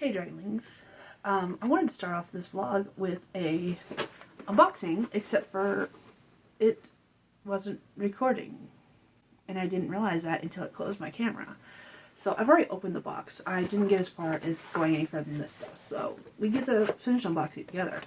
Hey Dragonlings, I wanted to start off this vlog with a unboxing, except for it wasn't recording, and I didn't realize that until it closed my camera. So I've already opened the box. I didn't get as far as going any further than this stuff, so we get to finish unboxing it together.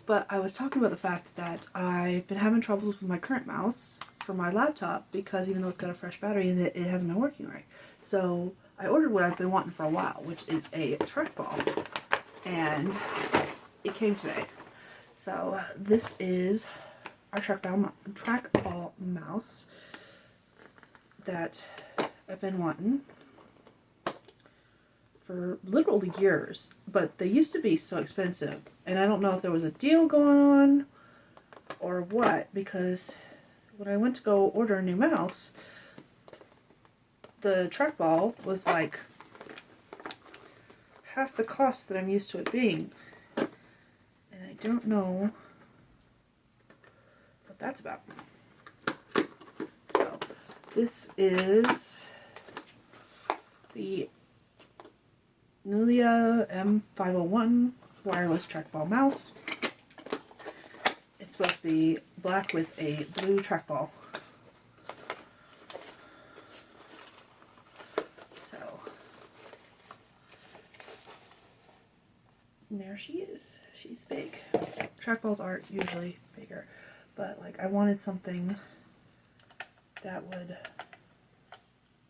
But I was talking about the fact that I've been having troubles with my current mouse for my laptop because even though it's got a fresh battery in it, it hasn't been working right. So I ordered what I've been wanting for a while, which is a trackball, and it came today. So this is our trackball mouse that I've been wanting for literally years, but they used to be so expensive, and I don't know if there was a deal going on or what, because when I went to go order a new mouse, the trackball was like half the cost that I'm used to it being, and I don't know what that's about. So this is the Nulia M501 wireless trackball mouse. It's supposed to be black with a blue trackball. So, and there she is. She's big. Trackballs aren't usually bigger, but like I wanted something that would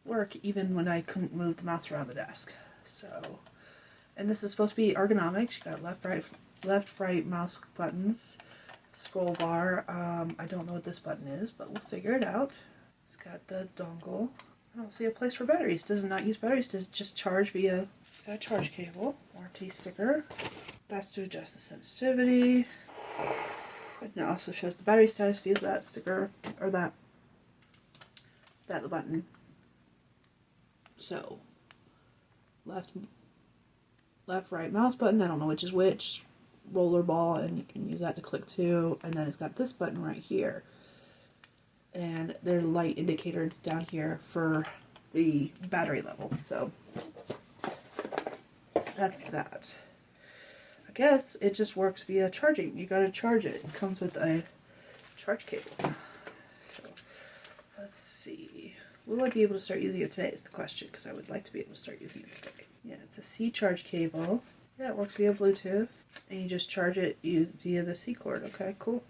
work even when I couldn't move the mouse around the desk. So, and this is supposed to be ergonomic. She got left, right mouse buttons, scroll bar. I don't know what this button is, but we'll figure it out. It's got the dongle. I don't see a place for batteries. Does not use batteries. Does just charge via. It's got a charge cable. RT sticker. That's to adjust the sensitivity. It also shows the battery status via that sticker or that the button. So. Left, right mouse button, I don't know which is which, roller ball, and you can use that to click to, and then it's got this button right here, and there's light indicators down here for the battery level. So that's that. I guess it just works via charging. You gotta charge it. It comes with a charge cable. So let's see. Will I be able to start using it today is the question, because I would like to be able to start using it today. Yeah, it's a C charge cable. Yeah, it works via Bluetooth. And you just charge it via the C cord. Okay, cool.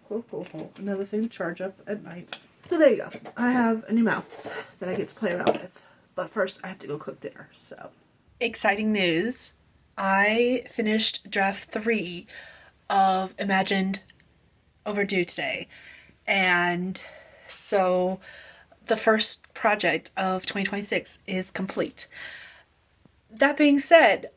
Another thing to charge up at night. So there you go. I have a new mouse that I get to play around with. But first, I have to go cook dinner, so. Exciting news. I finished draft 3 of Imagined Overdue today. And so the first project of 2026 is complete. That being said,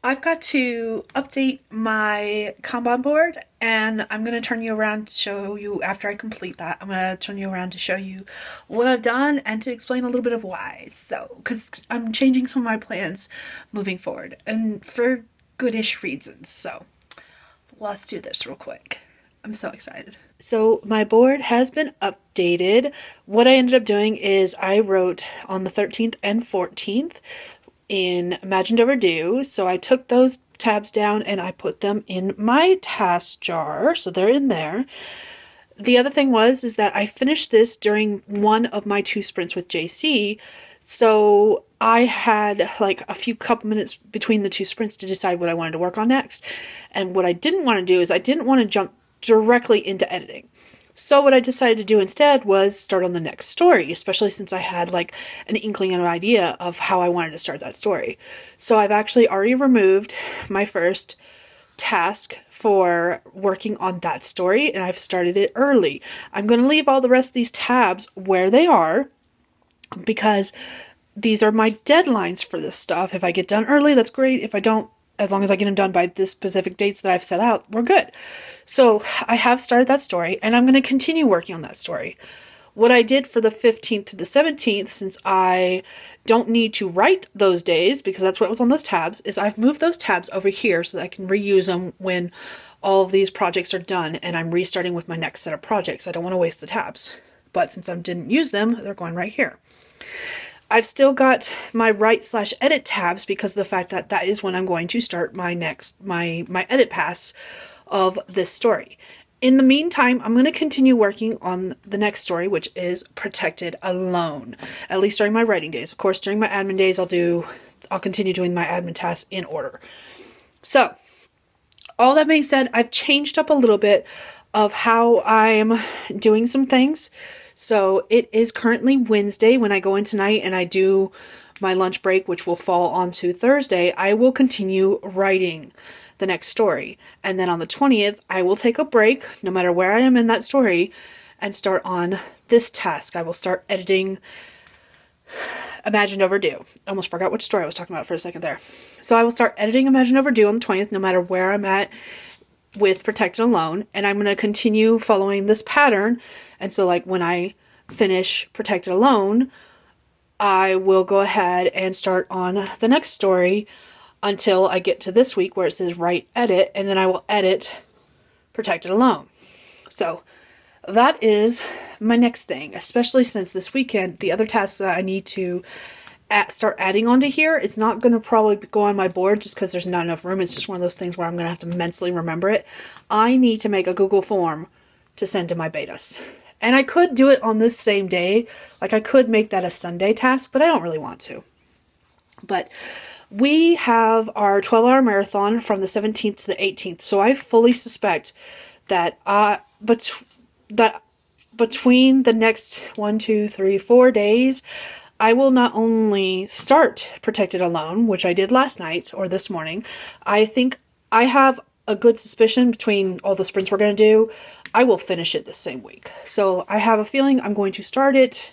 I've got to update my Kanban board, and I'm going to turn you around to show you, after I complete that, I'm going to turn you around to show you what I've done and to explain a little bit of why. So, because I'm changing some of my plans moving forward, and for goodish reasons. So, let's do this real quick. I'm so excited. So my board has been updated. What I ended up doing is I wrote on the 13th and 14th in Imagined Overdue. So I took those tabs down and I put them in my task jar. So they're in there. The other thing is that I finished this during one of my 2 sprints with JC. So I had like a couple minutes between the 2 sprints to decide what I wanted to work on next. And what I didn't want to do is I didn't want to jump directly into editing. So what I decided to do instead was start on the next story, especially since I had like an inkling and an idea of how I wanted to start that story. So I've actually already removed my first task for working on that story, and I've started it early. I'm going to leave all the rest of these tabs where they are because these are my deadlines for this stuff. If I get done early, that's great. If I don't, as long as I get them done by this specific dates that I've set out, we're good. So I have started that story, and I'm going to continue working on that story. What I did for the 15th to the 17th, since I don't need to write those days, because that's what was on those tabs, is I've moved those tabs over here so that I can reuse them when all of these projects are done and I'm restarting with my next set of projects. I don't want to waste the tabs. but since I didn't use them, they're going right here. I've still got my write/edit tabs because of the fact that that is when I'm going to start my my edit pass of this story. In the meantime, I'm going to continue working on the next story, which is Protected Alone, at least during my writing days. Of course, during my admin days, I'll continue doing my admin tasks in order. So, all that being said, I've changed up a little bit of how I'm doing some things. So it is currently Wednesday when I go in tonight and I do my lunch break, which will fall onto Thursday. I will continue writing the next story. And then on the 20th, I will take a break, no matter where I am in that story, and start on this task. I will start editing Imagined Overdue. I almost forgot which story I was talking about for a second there. So I will start editing Imagined Overdue on the 20th, no matter where I'm at with Protected Alone. And I'm going to continue following this pattern. And so, like, when I finish Protected Alone, I will go ahead and start on the next story until I get to this week where it says write edit, and then I will edit Protected Alone. So that is my next thing, especially since this weekend, the other tasks that I need to start adding onto here, it's not going to probably go on my board just because there's not enough room. It's just one of those things where I'm going to have to mentally remember it. I need to make a Google form to send to my betas. And I could do it on this same day. Like, I could make that a Sunday task, but I don't really want to. But we have our 12-hour marathon from the 17th to the 18th. So I fully suspect that between the next 4 days, I will not only start Protected Alone, which I did last night or this morning. I think I have a good suspicion between all the sprints we're going to do, I will finish it this same week. So I have a feeling I'm going to start it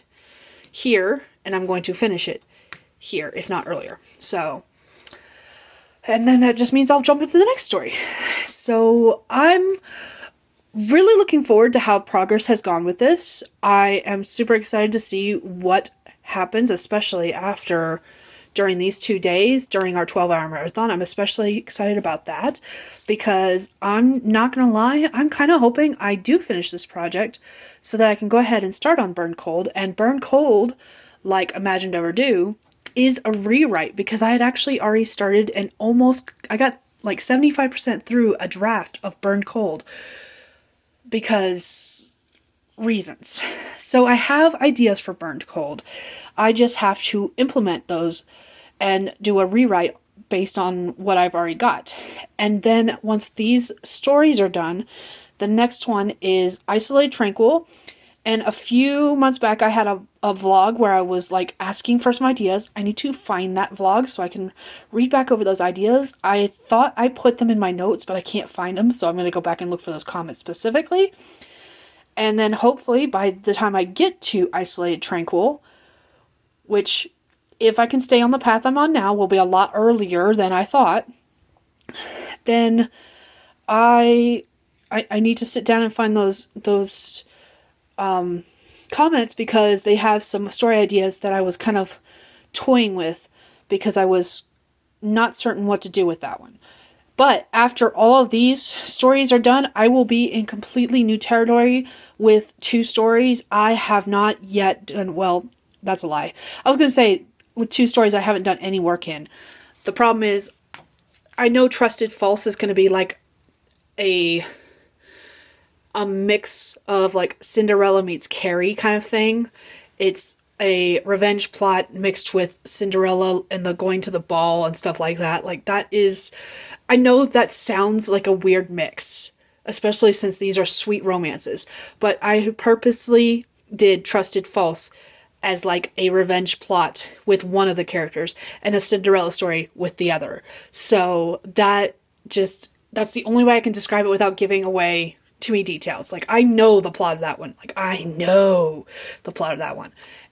here and I'm going to finish it here, if not earlier. So, and then that just means I'll jump into the next story. So I'm really looking forward to how progress has gone with this. I am super excited to see what happens, especially during these 2 days, during our 12-hour marathon. I'm especially excited about that because I'm not going to lie, I'm kind of hoping I do finish this project so that I can go ahead and start on Burn Cold. And Burn Cold, like Imagined Overdue, is a rewrite because I had actually already started and I got like 75% through a draft of Burn Cold because reasons. So I have ideas for Burned Cold. I just have to implement those and do a rewrite based on what I've already got. And then once these stories are done, the next one is Isolated Tranquil. And a few months back, I had a vlog where I was like asking for some ideas. I need to find that vlog so I can read back over those ideas. I thought I put them in my notes, but I can't find them. So I'm going to go back and look for those comments specifically. And then hopefully by the time I get to Isolated Tranquil, which if I can stay on the path I'm on now will be a lot earlier than I thought, then I need to sit down and find those comments because they have some story ideas that I was kind of toying with because I was not certain what to do with that one. But after all of these stories are done, I will be in completely new territory with 2 stories I have not yet done. Well, that's a lie. I was going to say with 2 stories I haven't done any work in. The problem is I know Trusted False is going to be like a mix of like Cinderella meets Carrie kind of thing. It's a revenge plot mixed with Cinderella and the going to the ball and stuff like that. Like that is, I know that sounds like a weird mix, especially since these are sweet romances, but I purposely did Trusted False as like a revenge plot with one of the characters and a Cinderella story with the other. So that's the only way I can describe it without giving away too many details. Like I know the plot of that one.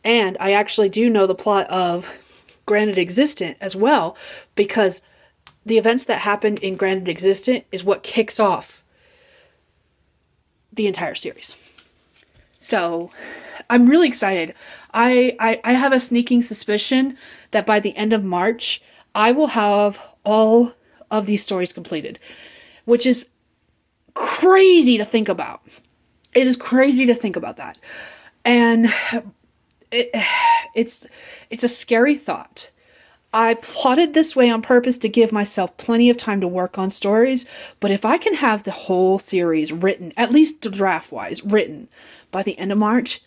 And I actually do know the plot of Granted Existent as well, because the events that happened in Granted Existent is what kicks off the entire series. So I'm really excited. I have a sneaking suspicion that by the end of March, I will have all of these stories completed, which is crazy to think about. It is crazy to think about that. And it's a scary thought. I plotted this way on purpose to give myself plenty of time to work on stories, but if I can have the whole series written, at least draft-wise, written by the end of March,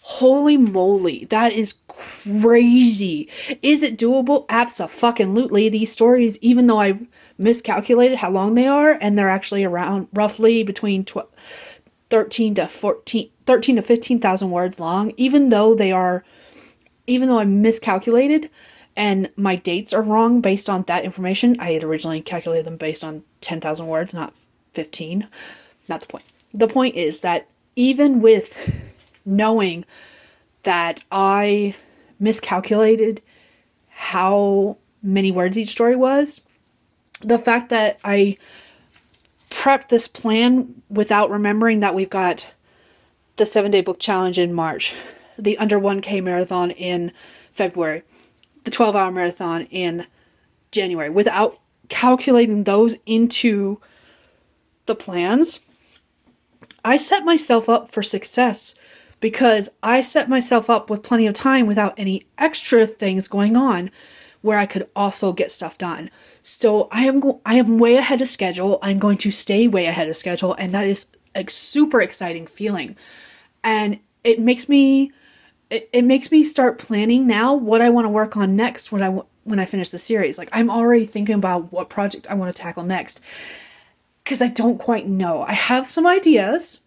holy moly, that is crazy. Is it doable? Abso-fucking-lutely. These stories, even though I miscalculated how long they are, and they're actually around roughly between 13 to 15,000 words long, even though I miscalculated and my dates are wrong based on that information. I had originally calculated them based on 10,000 words, not 15. Not the point. The point is that even with knowing that I miscalculated how many words each story was, the fact that I prepped this plan without remembering that we've got the 7-day book challenge in March, the under 1K marathon in February, the 12-hour marathon in January, without calculating those into the plans, I set myself up for success because I set myself up with plenty of time without any extra things going on where I could also get stuff done. So I am way ahead of schedule. I'm going to stay way ahead of schedule, and that is a super exciting feeling. And it makes me start planning now what I want to work on next when I finish the series. Like, I'm already thinking about what project I want to tackle next because I don't quite know. I have some ideas.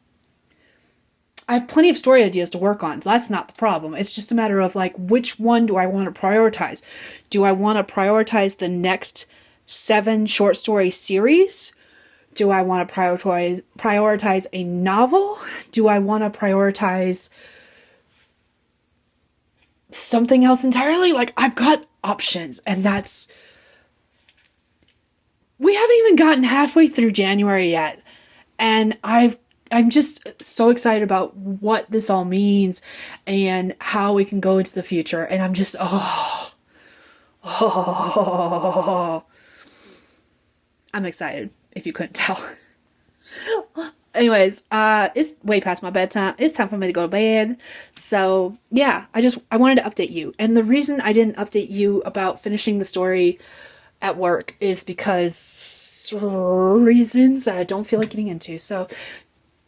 I have plenty of story ideas to work on. That's not the problem. It's just a matter of, like, which one do I want to prioritize? Do I want to prioritize the next 7 short story series? Do I want to prioritize a novel? Do I want to prioritize something else entirely? Like, I've got options, and we haven't even gotten halfway through January yet, and I'm just so excited about what this all means and how we can go into the future, and I'm just I'm excited, if you couldn't tell. Anyways, it's way past my bedtime. It's time for me to go to bed. So, yeah, I wanted to update you. And the reason I didn't update you about finishing the story at work is because reasons that I don't feel like getting into. So,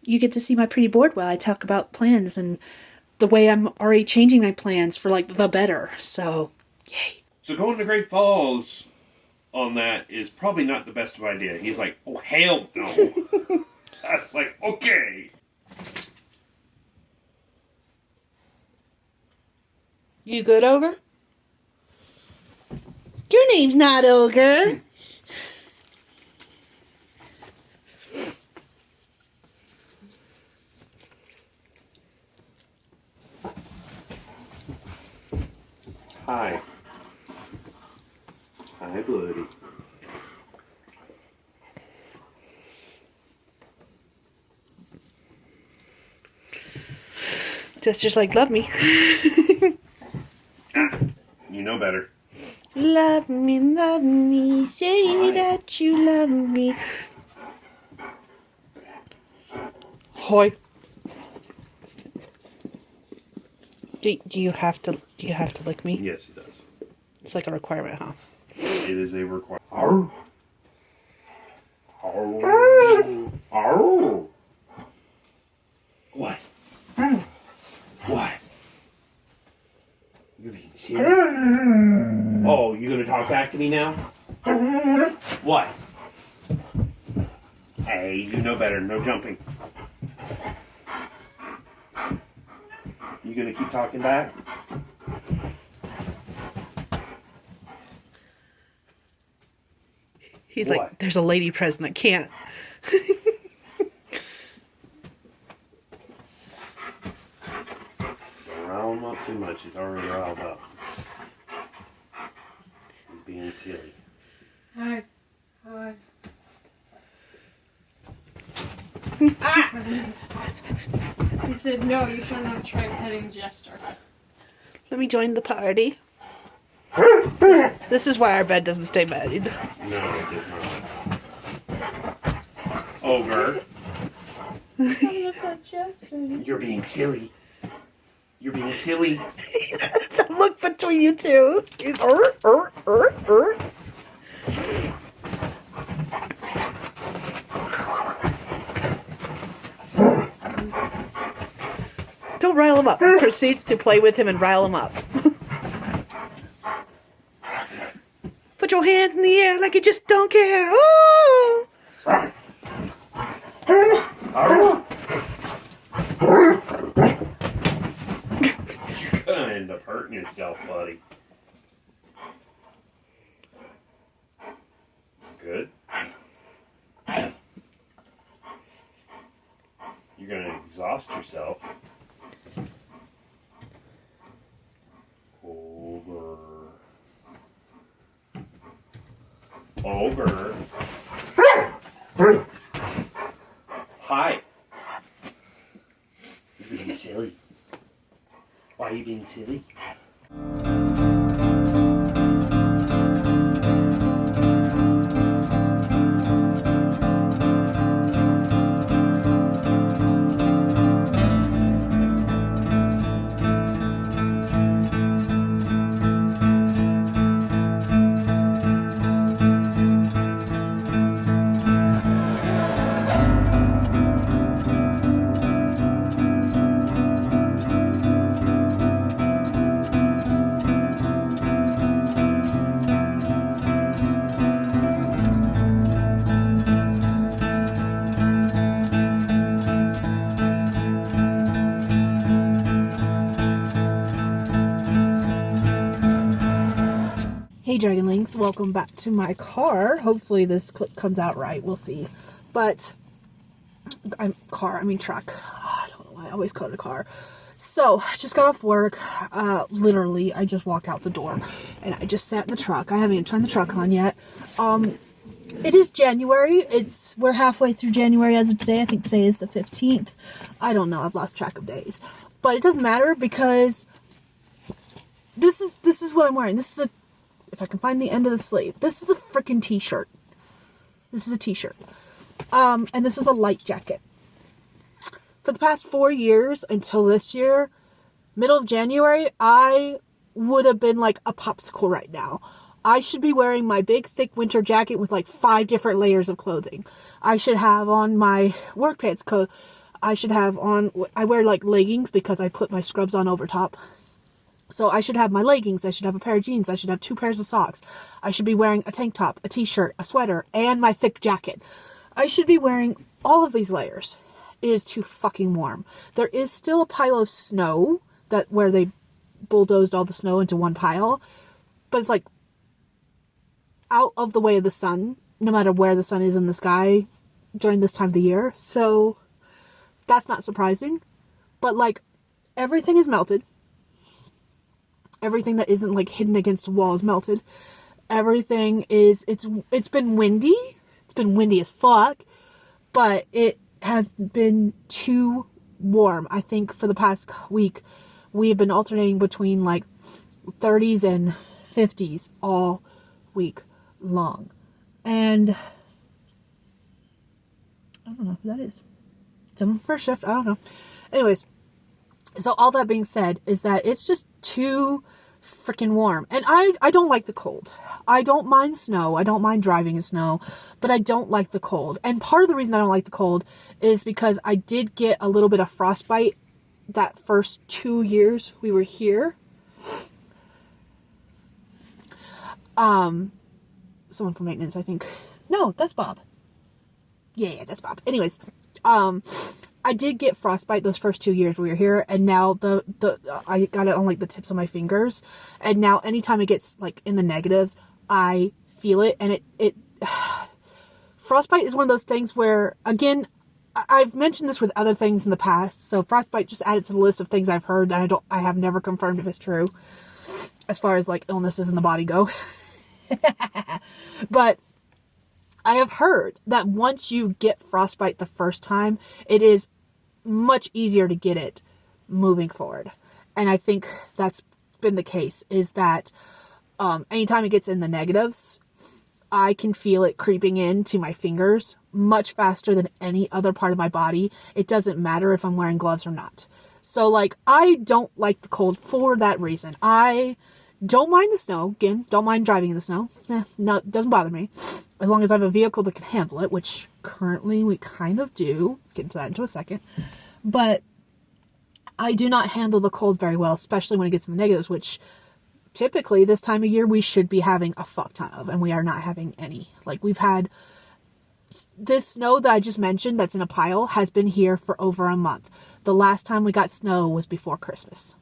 you get to see my pretty board while I talk about plans and the way I'm already changing my plans for, like, the better. So, yay. So going to Great Falls on that is probably not the best of idea. He's like, oh, hell no. I was like, okay. You good, Ogre? Your name's not Ogre. Hi. Hi, buddy. Just like, love me. You know better. Love me, say that you love me. Hoy. Do you have to lick me? Yes, he does. It's like a requirement, huh? It is a requirement. Arr. Arr. Arr. What? What? You're being serious. Oh, you gonna talk back to me now? What? Hey, you know better. No jumping. You gonna keep talking back? He's what? Like, there's a lady present. I can't. Rile him up too much. He's already riled up. He's being silly. Hi. He said, no, you should not try petting Jester. Let me join the party. This is why our bed doesn't stay made. No, it did not. Over. Come to pet Jester. You're being silly. You're being silly. The look between you two is Don't rile him up. Proceeds to play with him and rile him up. Put your hands in the air like you just don't care. Oh! You're gonna end up hurting yourself, buddy. Good. You're gonna exhaust yourself. Over. Hi. You're being silly. Why are you being silly? Hey Dragonlings, welcome back to my car. Hopefully this clip comes out right, we'll see. But, I mean truck. Oh, I don't know why I always call it a car. So, I just got off work. Literally, I just walked out the door. And I just sat in the truck. I haven't even turned the truck on yet. It is January. We're halfway through January as of today. I think today is the 15th. I don't know, I've lost track of days. But it doesn't matter because this is what I'm wearing. This is if I can find the end of the sleeve. This is a freaking t-shirt. This is a t-shirt. And this is a light jacket. For the past 4 years until this year, middle of January, I would have been like a popsicle right now. I should be wearing my big thick winter jacket with like 5 different layers of clothing. I should have on my work pants coat. I wear like leggings because I put my scrubs on over top. So I should have my leggings, I should have a pair of jeans, I should have 2 pairs of socks. I should be wearing a tank top, a t-shirt, a sweater, and my thick jacket. I should be wearing all of these layers. It is too fucking warm. There is still a pile of snow where they bulldozed all the snow into one pile. But it's like out of the way of the sun, no matter where the sun is in the sky during this time of the year. So that's not surprising. But like everything is melted. Everything that isn't like hidden against a wall is melted. Everything is, it's been windy. It's been windy as fuck. But it has been too warm. I think for the past week, we have been alternating between like 30s and 50s all week long. And I don't know who that is. Someone first shift, I don't know. Anyways, so all that being said is that it's just too freaking warm. And I don't like the cold. I don't mind snow. I don't mind driving in snow. But I don't like the cold. And part of the reason I don't like the cold is because I did get a little bit of frostbite that first 2 years we were here. Someone from maintenance, I think. No, that's Bob. Yeah, that's Bob. Anyways, I did get frostbite those first 2 years we were here, and now I got it on like the tips of my fingers, and now anytime it gets like in the negatives, I feel it, and it frostbite is one of those things where, again, I've mentioned this with other things in the past, so frostbite just added to the list of things I've heard, and I have never confirmed if it's true, as far as like illnesses in the body go. But I have heard that once you get frostbite the first time, it is much easier to get it moving forward. And I think that's been the case, is that anytime it gets in the negatives, I can feel it creeping into my fingers much faster than any other part of my body. It doesn't matter if I'm wearing gloves or not. So, like, I don't like the cold for that reason. I don't mind the snow. Again, don't mind driving in the snow. No, it doesn't bother me. As long as I have a vehicle that can handle it, which currently we kind of do. Get into that into a second. But I do not handle the cold very well, especially when it gets in the negatives, which typically this time of year we should be having a fuck ton of, and we are not having any. Like, we've had this snow that I just mentioned that's in a pile has been here for over a month. The last time we got snow was before Christmas.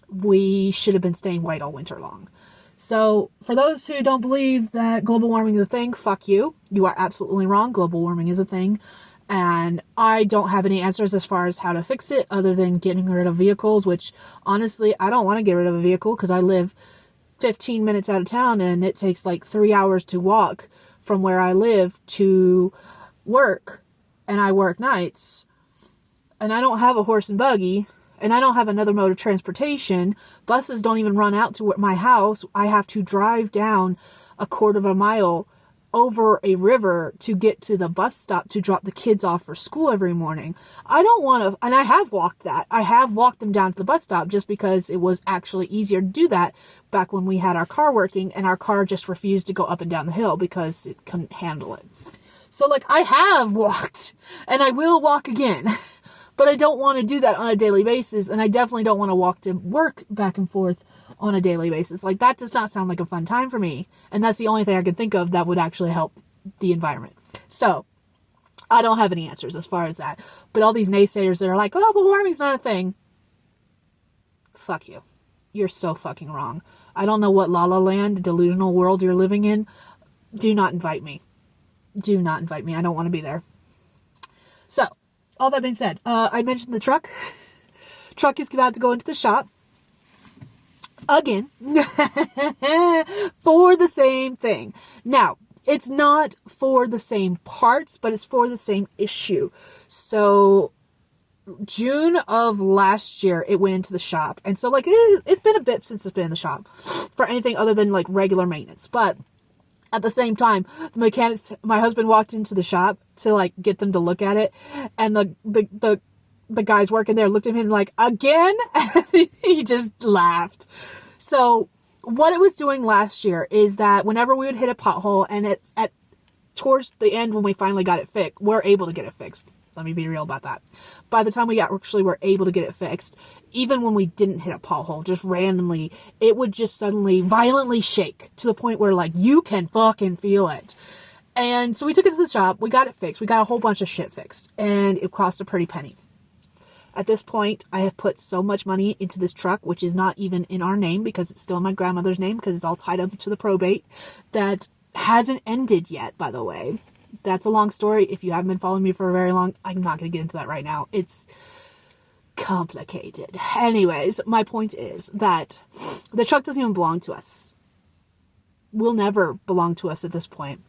We should have been staying white all winter long. So, for those who don't believe that global warming is a thing, fuck you. You are absolutely wrong. Global warming is a thing. And I don't have any answers as far as how to fix it other than getting rid of vehicles, which honestly, I don't want to get rid of a vehicle because I live 15 minutes out of town and it takes like 3 hours to walk from where I live to work. And I work nights. And I don't have a horse and buggy. And I don't have another mode of transportation. Buses don't even run out to my house. I have to drive down a quarter of a mile over a river to get to the bus stop to drop the kids off for school every morning. I don't want to, and I have walked that. I have walked them down to the bus stop just because it was actually easier to do that back when we had our car working and our car just refused to go up and down the hill because it couldn't handle it. So, like, I have walked and I will walk again. But I don't want to do that on a daily basis, and I definitely don't want to walk to work back and forth on a daily basis. Like, that does not sound like a fun time for me, and that's the only thing I can think of that would actually help the environment. So, I don't have any answers as far as that. But all these naysayers that are like, global warming's not a thing. Fuck you. You're so fucking wrong. I don't know what La La Land, delusional world you're living in. Do not invite me. Do not invite me. I don't want to be there. So, all that being said, I mentioned the truck. Truck is about to go into the shop. Again. For the same thing. Now, it's not for the same parts, but it's for the same issue. So, June of last year, it went into the shop. And so, like, it's been a bit since it's been in the shop. For anything other than, like, regular maintenance. But at the same time, the mechanics, my husband walked into the shop to, like, get them to look at it. And the guys working there looked at him like, again? He just laughed. So what it was doing last year is that whenever we would hit a pothole, and it's towards the end when we finally got it fixed, we're able to get it fixed. Let me be real about that. By the time we actually were able to get it fixed, even when we didn't hit a pothole, just randomly, it would just suddenly violently shake to the point where, like, you can fucking feel it. And so we took it to the shop, we got it fixed, we got a whole bunch of shit fixed, and it cost a pretty penny. At this point, I have put so much money into this truck, which is not even in our name because it's still in my grandmother's name because it's all tied up to the probate, that hasn't ended yet, by the way. That's a long story. If you haven't been following me for very long, I'm not going to get into that right now. It's complicated. Anyways, my point is that the truck doesn't even belong to us. Will never belong to us at this point.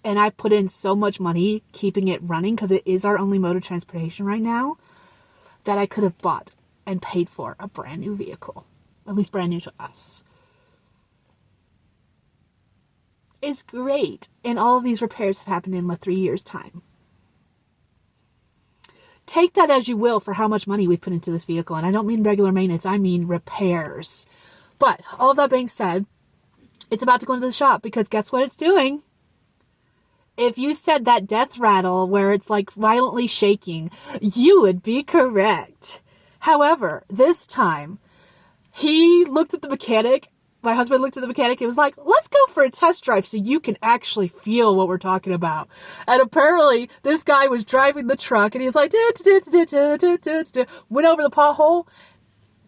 And I've put in so much money keeping it running because it is our only mode of transportation right now that I could have bought and paid for a brand new vehicle. At least brand new to us. It's great. And all of these repairs have happened in 3 years' time. Take that as you will for how much money we've put into this vehicle. And I don't mean regular maintenance, I mean repairs. But all of that being said, it's about to go into the shop because guess what it's doing? If you said that death rattle where it's like violently shaking, you would be correct. However, this time, he looked at the mechanic. My husband looked at the mechanic and was like, let's go for a test drive so you can actually feel what we're talking about. And apparently, this guy was driving the truck and he was like, went over the pothole,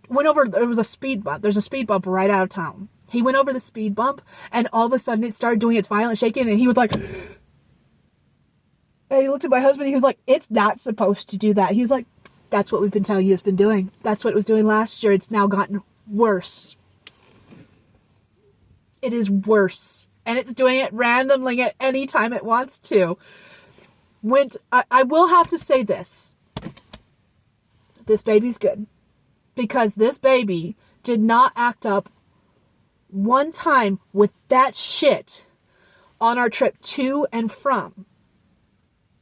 there was a speed bump. There's a speed bump right out of town. He went over the speed bump and all of a sudden it started doing its violent shaking and he was like, and he looked at my husband and he was like, it's not supposed to do that. He was like, that's what we've been telling you it's been doing. That's what it was doing last year. It's now gotten worse. It is worse. And it's doing it randomly at any time it wants to. I will have to say this. This baby's good. Because this baby did not act up one time with that shit on our trip to and from.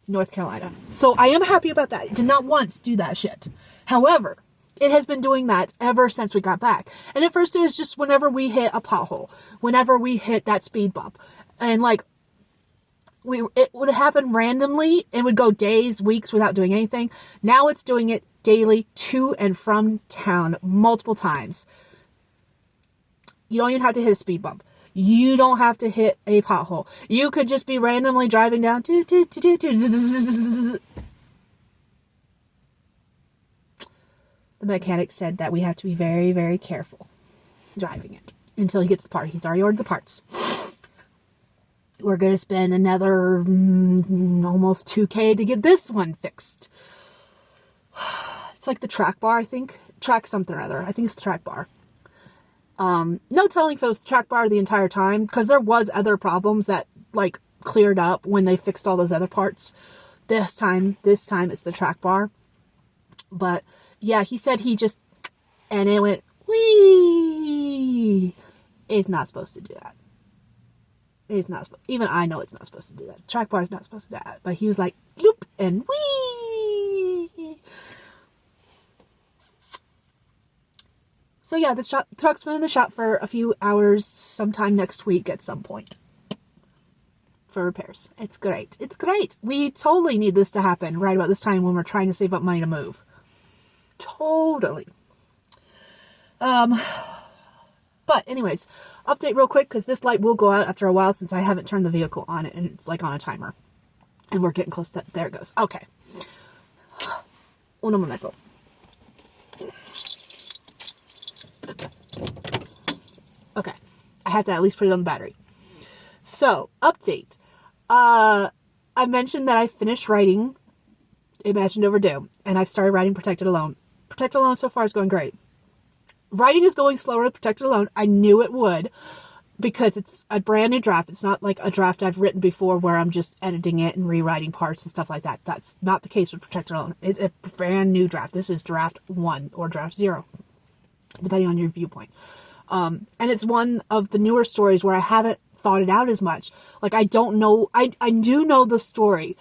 North Carolina. So I am happy about that. It did not once do that shit. However, it has been doing that ever since we got back. And at first it was just whenever we hit a pothole, whenever we hit that speed bump. And like, it would happen randomly. It would go days, weeks without doing anything. Now it's doing it daily to and from town multiple times. You don't even have to hit a speed bump. You don't have to hit a pothole. You could just be randomly driving down. The mechanic said that we have to be very, very careful driving it until he gets the part. He's already ordered the parts. We're going to spend another almost $2,000 to get this one fixed. It's like the track bar, I think. Track something or other. I think it's the track bar. No telling if it was the track bar the entire time, because there was other problems that like cleared up when they fixed all those other parts. This time it's the track bar. But yeah, he said and it went, whee! It's not supposed to do that. It's not even I know it's not supposed to do that. Track bar is not supposed to do that. But he was like, loop and whee! So yeah, the truck's going in the shop for a few hours sometime next week at some point. For repairs. It's great. It's great. We totally need this to happen right about this time when we're trying to save up money to move. Totally. But anyways, update real quick because this light will go out after a while since I haven't turned the vehicle on it and it's like on a timer. And we're getting close to that. There it goes. Okay. Uno momento. Okay. I had to at least put it on the battery. So, update. I mentioned that I finished writing Imagined Overdue and I've started writing Protected Alone. Protected Alone so far is going great. Writing is going slower with Protected Alone. I knew it would because it's a brand new draft. It's not like a draft I've written before where I'm just editing it and rewriting parts and stuff like that. That's not the case with Protected Alone. It's a brand new draft. This is draft 1 or draft 0, depending on your viewpoint. And it's one of the newer stories where I haven't thought it out as much. Like, I don't know. I do know the story.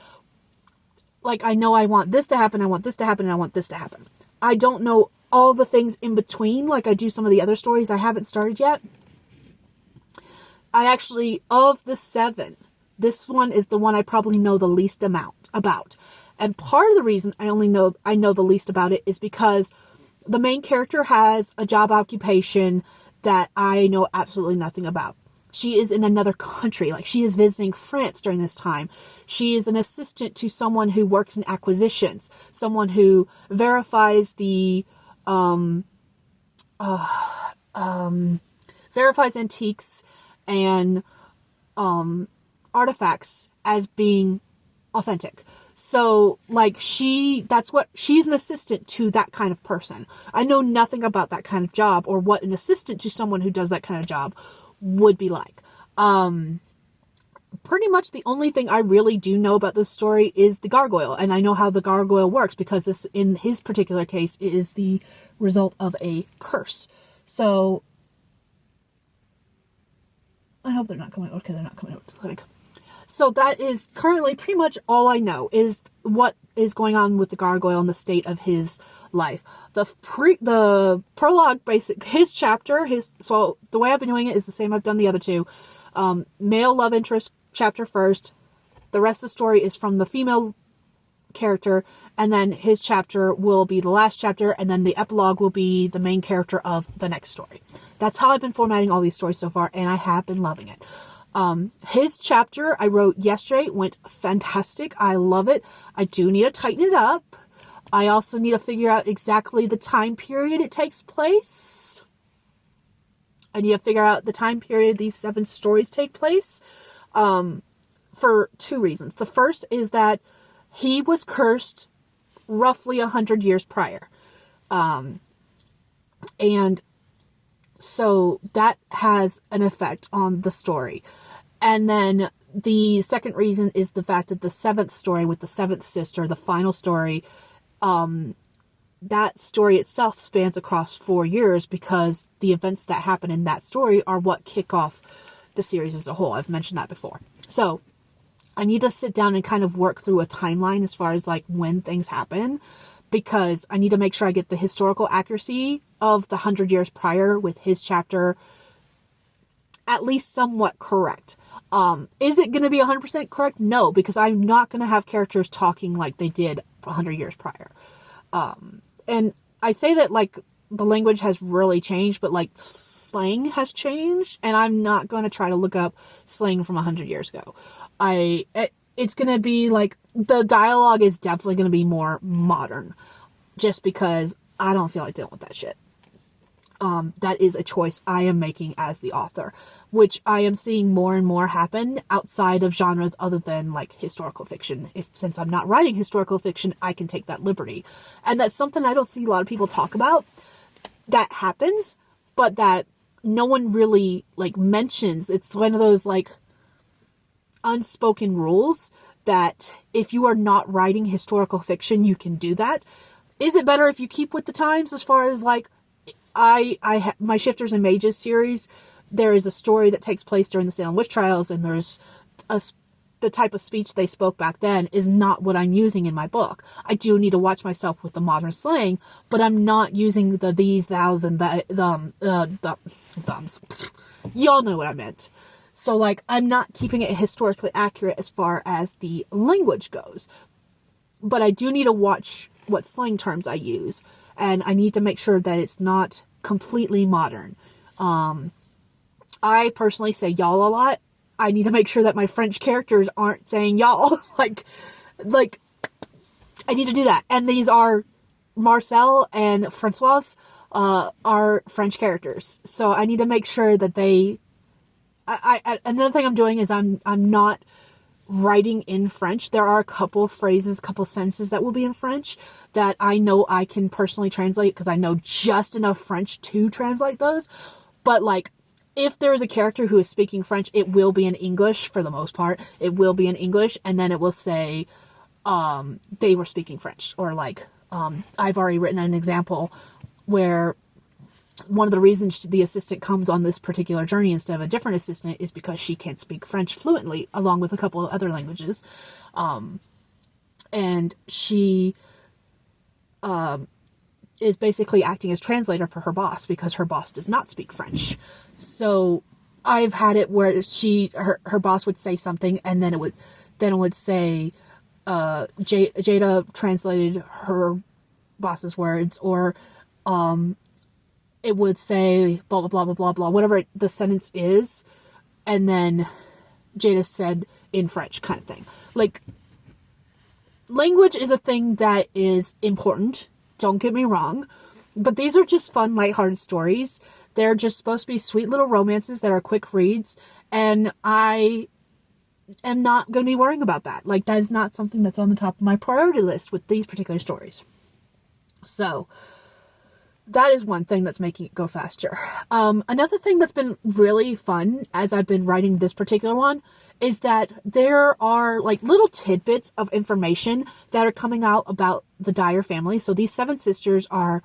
Like, I know I want this to happen, I want this to happen, and I want this to happen. I don't know all the things in between like I do some of the other stories I haven't started yet. I actually, of the 7, this one is the one I probably know the least amount about. And part of the reason I know the least about it is because the main character has a job occupation that I know absolutely nothing about. She is in another country. Like, she is visiting France during this time. She is an assistant to someone who works in acquisitions, someone who verifies the verifies antiques and artifacts as being authentic. So, like, she's an assistant to that kind of person. I know nothing about that kind of job or what an assistant to someone who does that kind of job would be like. Pretty much the only thing I really do know about this story is the gargoyle, and I know how the gargoyle works because this, in his particular case, is the result of a curse. So, I hope they're not coming. Okay, they're not coming out to the clinic. So that is currently pretty much all I know is what is going on with the gargoyle and the state of his life. The prologue, his chapter, so the way I've been doing it is the same I've done the other two. Male love interest chapter first. The rest of the story is from the female character, and then his chapter will be the last chapter, and then the epilogue will be the main character of the next story. That's how I've been formatting all these stories so far, and I have been loving it. His chapter I wrote yesterday went fantastic. I love it. I do need to tighten it up. I also need to figure out exactly the time period it takes place. I need to figure out the time period these 7 stories take place. For 2 reasons. The first is that he was cursed roughly 100 years prior. And so that has an effect on the story. And then the second reason is the fact that the 7th story with the 7th sister, the final story, that story itself spans across 4 years because the events that happen in that story are what kick off the series as a whole. I've mentioned that before. So I need to sit down and kind of work through a timeline as far as like when things happen, because I need to make sure I get the historical accuracy of the 100 years prior with his chapter at least somewhat correct. Is it going to be 100% correct? No, because I'm not going to have characters talking like they did 100 years prior. And I say that like the language has really changed, but like slang has changed, and I'm not going to try to look up slang from 100 years ago. It's going to be like, the dialogue is definitely going to be more modern, just because I don't feel like dealing with that shit. That is a choice I am making as the author, which I am seeing more and more happen outside of genres other than like historical fiction. Since I'm not writing historical fiction, I can take that liberty. And that's something I don't see a lot of people talk about. That happens, but that no one really like mentions. It's one of those like unspoken rules that if you are not writing historical fiction, you can do that. Is it better if you keep with the times as far as like, my Shifters and Mages series, there is a story that takes place during the Salem witch trials, and there's the type of speech they spoke back then is not what I'm using in my book. I do need to watch myself with the modern slang, but I'm not using the these, thous, and the thumbs. Y'all know what I meant. So like, I'm not keeping it historically accurate as far as the language goes, but I do need to watch what slang terms I use, and I need to make sure that it's not completely modern. I personally say y'all a lot. I need to make sure that my French characters aren't saying y'all. like, I need to do that. And these are Marcel and Francoise, are French characters. So I need to make sure that they, another thing I'm doing is I'm not writing in French. There are a couple phrases, a couple sentences that will be in French that I know I can personally translate because I know just enough French to translate those. But like, if there is a character who is speaking French, it will be in English for the most part. It will be in English, and then it will say they were speaking French. Or like, I've already written an example where one of the reasons the assistant comes on this particular journey instead of a different assistant is because she can't speak French fluently, along with a couple of other languages. And she is basically acting as translator for her boss because her boss does not speak French. So I've had it where her boss would say something, and then it would say Jada translated her boss's words, or it would say blah blah blah blah blah blah, whatever the sentence is, and then Jada said in French, kind of thing. Like, language is a thing that is important, don't get me wrong, but these are just fun, lighthearted stories. They're just supposed to be sweet little romances that are quick reads, and I am not going to be worrying about that. Like, that is not something that's on the top of my priority list with these particular stories. So that is one thing that's making it go faster. Another thing that's been really fun as I've been writing this particular one is that there are like little tidbits of information that are coming out about the Dyer family. So these 7 sisters are,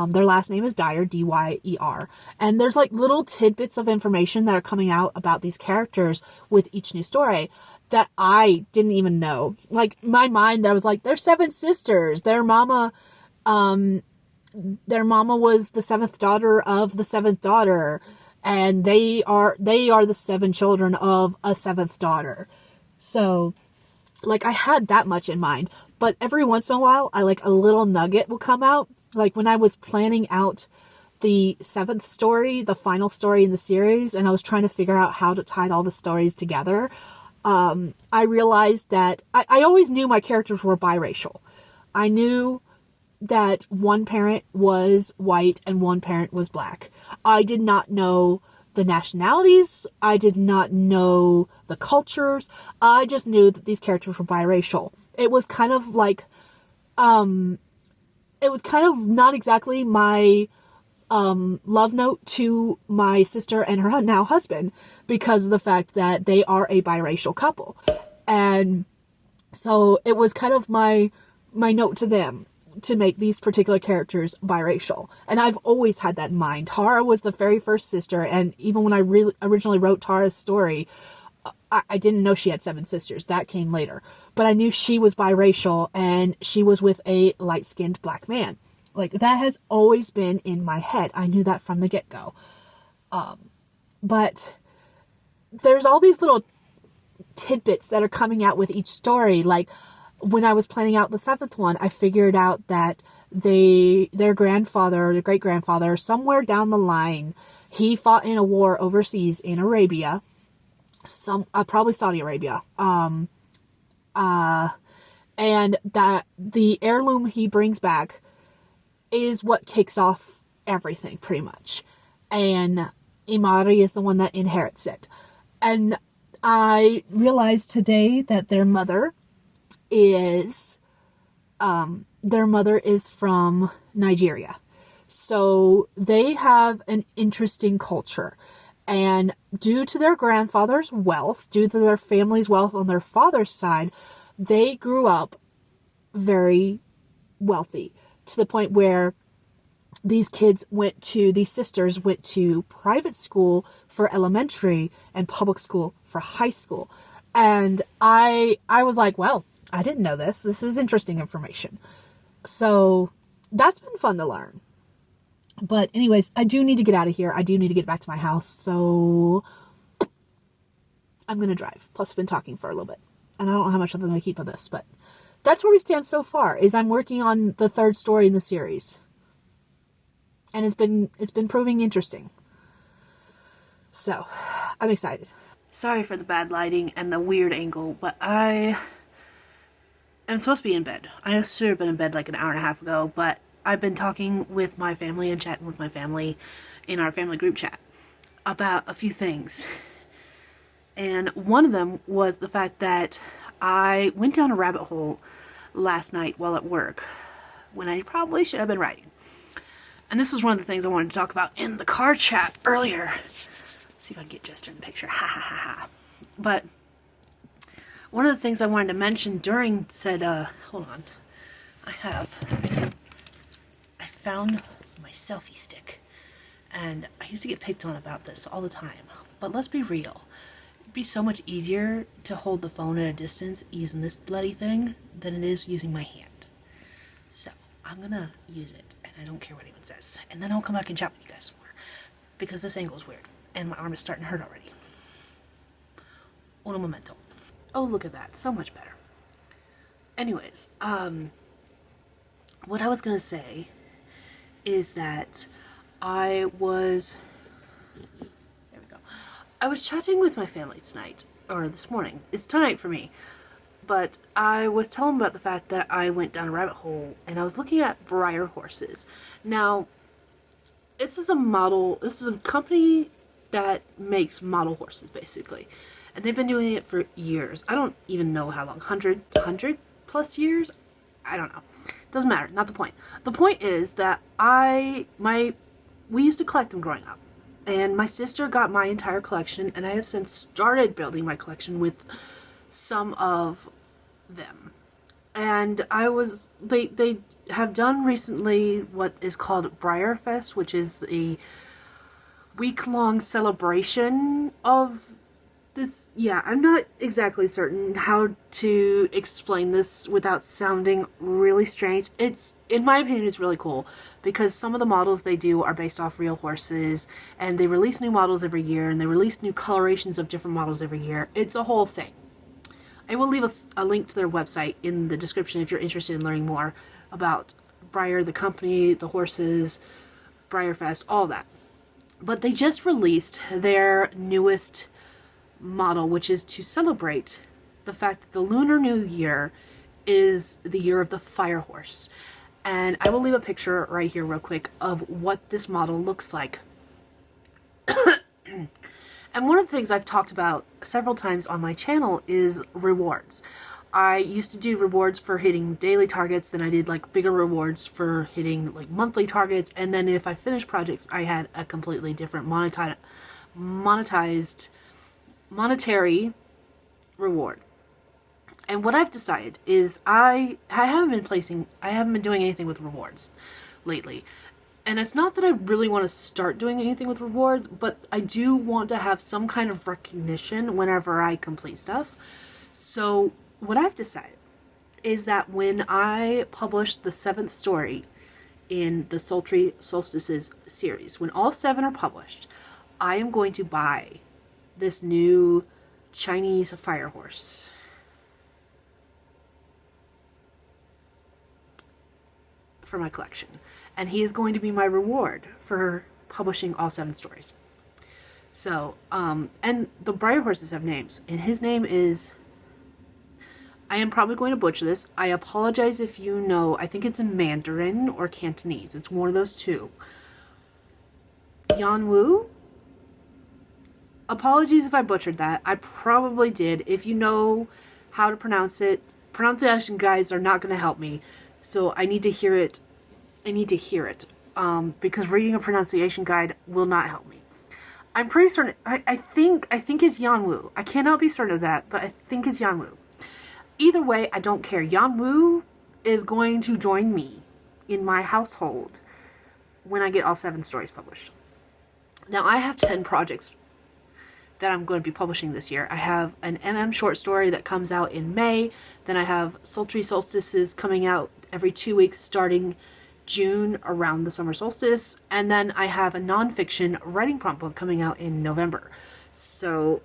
their last name is Dyer, D-Y-E-R. And there's like little tidbits of information that are coming out about these characters with each new story that I didn't even know. Like, my mind, I was like, there's 7 sisters. Their mama was the 7th daughter of the 7th daughter, and they are the 7 children of a 7th daughter. So, like, I had that much in mind, but every once in a while, a little nugget will come out. Like, when I was planning out the 7th story, the final story in the series, and I was trying to figure out how to tie all the stories together, I realized that I always knew my characters were biracial. I knew that one parent was white and one parent was black. I did not know the nationalities. I did not know the cultures. I just knew that these characters were biracial. It was kind of like, it was kind of not exactly my love note to my sister and her now husband, because of the fact that they are a biracial couple. And so it was kind of my note to them to make these particular characters biracial. And I've always had that in mind. Tara was the very first sister, and even when I originally wrote Tara's story, I didn't know she had 7 sisters. That came later. But I knew she was biracial and she was with a light-skinned black man. Like, that has always been in my head. I knew that from the get-go. But there's all these little tidbits that are coming out with each story. Like, when I was planning out the 7th one, I figured out that their grandfather, their great-grandfather, somewhere down the line, he fought in a war overseas in Arabia. Probably Saudi Arabia. And that the heirloom he brings back is what kicks off everything, pretty much. And Imari is the one that inherits it. And I realized today that their mother is from Nigeria. So they have an interesting culture. And due to their grandfather's wealth, due to their family's wealth on their father's side, they grew up very wealthy, to the point where these sisters went to private school for elementary and public school for high school. And I was like, well, I didn't know this. This is interesting information. So that's been fun to learn. But anyways, I do need to get out of here. I do need to get back to my house. So I'm going to drive. Plus, I've been talking for a little bit. And I don't know how much I'm going to keep of this. But that's where we stand so far, is I'm working on the 3rd story in the series. And it's been proving interesting. So, I'm excited. Sorry for the bad lighting and the weird angle, but I am supposed to be in bed. I should have been in bed like an hour and a half ago, but I've been talking with my family and chatting with my family in our family group chat about a few things. And one of them was the fact that I went down a rabbit hole last night while at work when I probably should have been writing. And this was one of the things I wanted to talk about in the car chat earlier. Let's see if I can get Jester in the picture. Ha ha ha ha. But one of the things I wanted to mention during said, hold on. I found my selfie stick. And I used to get picked on about this all the time. But let's be real. It'd be so much easier to hold the phone at a distance using this bloody thing than it is using my hand. So, I'm gonna use it, and I don't care what anyone says. And then I'll come back and chat with you guys more. Because this angle is weird, and my arm is starting to hurt already. Uno momento. Oh, look at that. So much better. Anyways, what I was gonna say is that I was chatting with my family tonight, or this morning. It's tonight for me. But I was telling them about the fact that I went down a rabbit hole and I was looking at Breyer horses. Now, this is a company that makes model horses, basically. And they've been doing it for years. I don't even know how long. 100 plus years? I don't know. Doesn't matter. Not the point. The point is that we used to collect them growing up. And my sister got my entire collection, and I have since started building my collection with some of them. And they have done recently what is called Breyer Fest, which is a week-long celebration of this. Yeah, I'm not exactly certain how to explain this without sounding really strange. In my opinion, it's really cool because some of the models they do are based off real horses, and they release new models every year, and they release new colorations of different models every year. It's a whole thing. I will leave a link to their website in the description if you're interested in learning more about Breyer, the company, the horses, Breyer Fest, all that. But they just released their newest model, which is to celebrate the fact that the Lunar New Year is the year of the fire horse. And I will leave a picture right here real quick of what this model looks like. And one of the things I've talked about several times on my channel is rewards. I used to do rewards for hitting daily targets, then I did like bigger rewards for hitting like monthly targets, and then if I finished projects, I had a completely different monetary reward. And what I've decided is I haven't been doing anything with rewards lately. And it's not that I really want to start doing anything with rewards, but I do want to have some kind of recognition whenever I complete stuff. So what I've decided is that when I publish the 7th story in the Sultry Solstices series, when all 7 are published, I am going to buy this new Chinese fire horse. For my collection. And he is going to be my reward for publishing all 7 stories. So, and the Briar horses have names, and his name is, I am probably going to butcher this. I apologize if you know, I think it's in Mandarin or Cantonese. It's one of those two. Yan Wu? Apologies if I butchered that. I probably did. If you know how to pronounce it, pronunciation guides are not going to help me. So I need to hear it. Because reading a pronunciation guide will not help me. I'm pretty certain. I think it's Yanwu. I cannot be certain of that, but I think it's Yanwu. Either way, I don't care. Yanwu is going to join me in my household when I get all 7 stories published. Now I have 10 projects that I'm going to be publishing this year. I have an short story that comes out in May. Then I have Sultry Solstices coming out every 2 weeks starting June around the summer solstice. And then I have a nonfiction writing prompt book coming out in November. So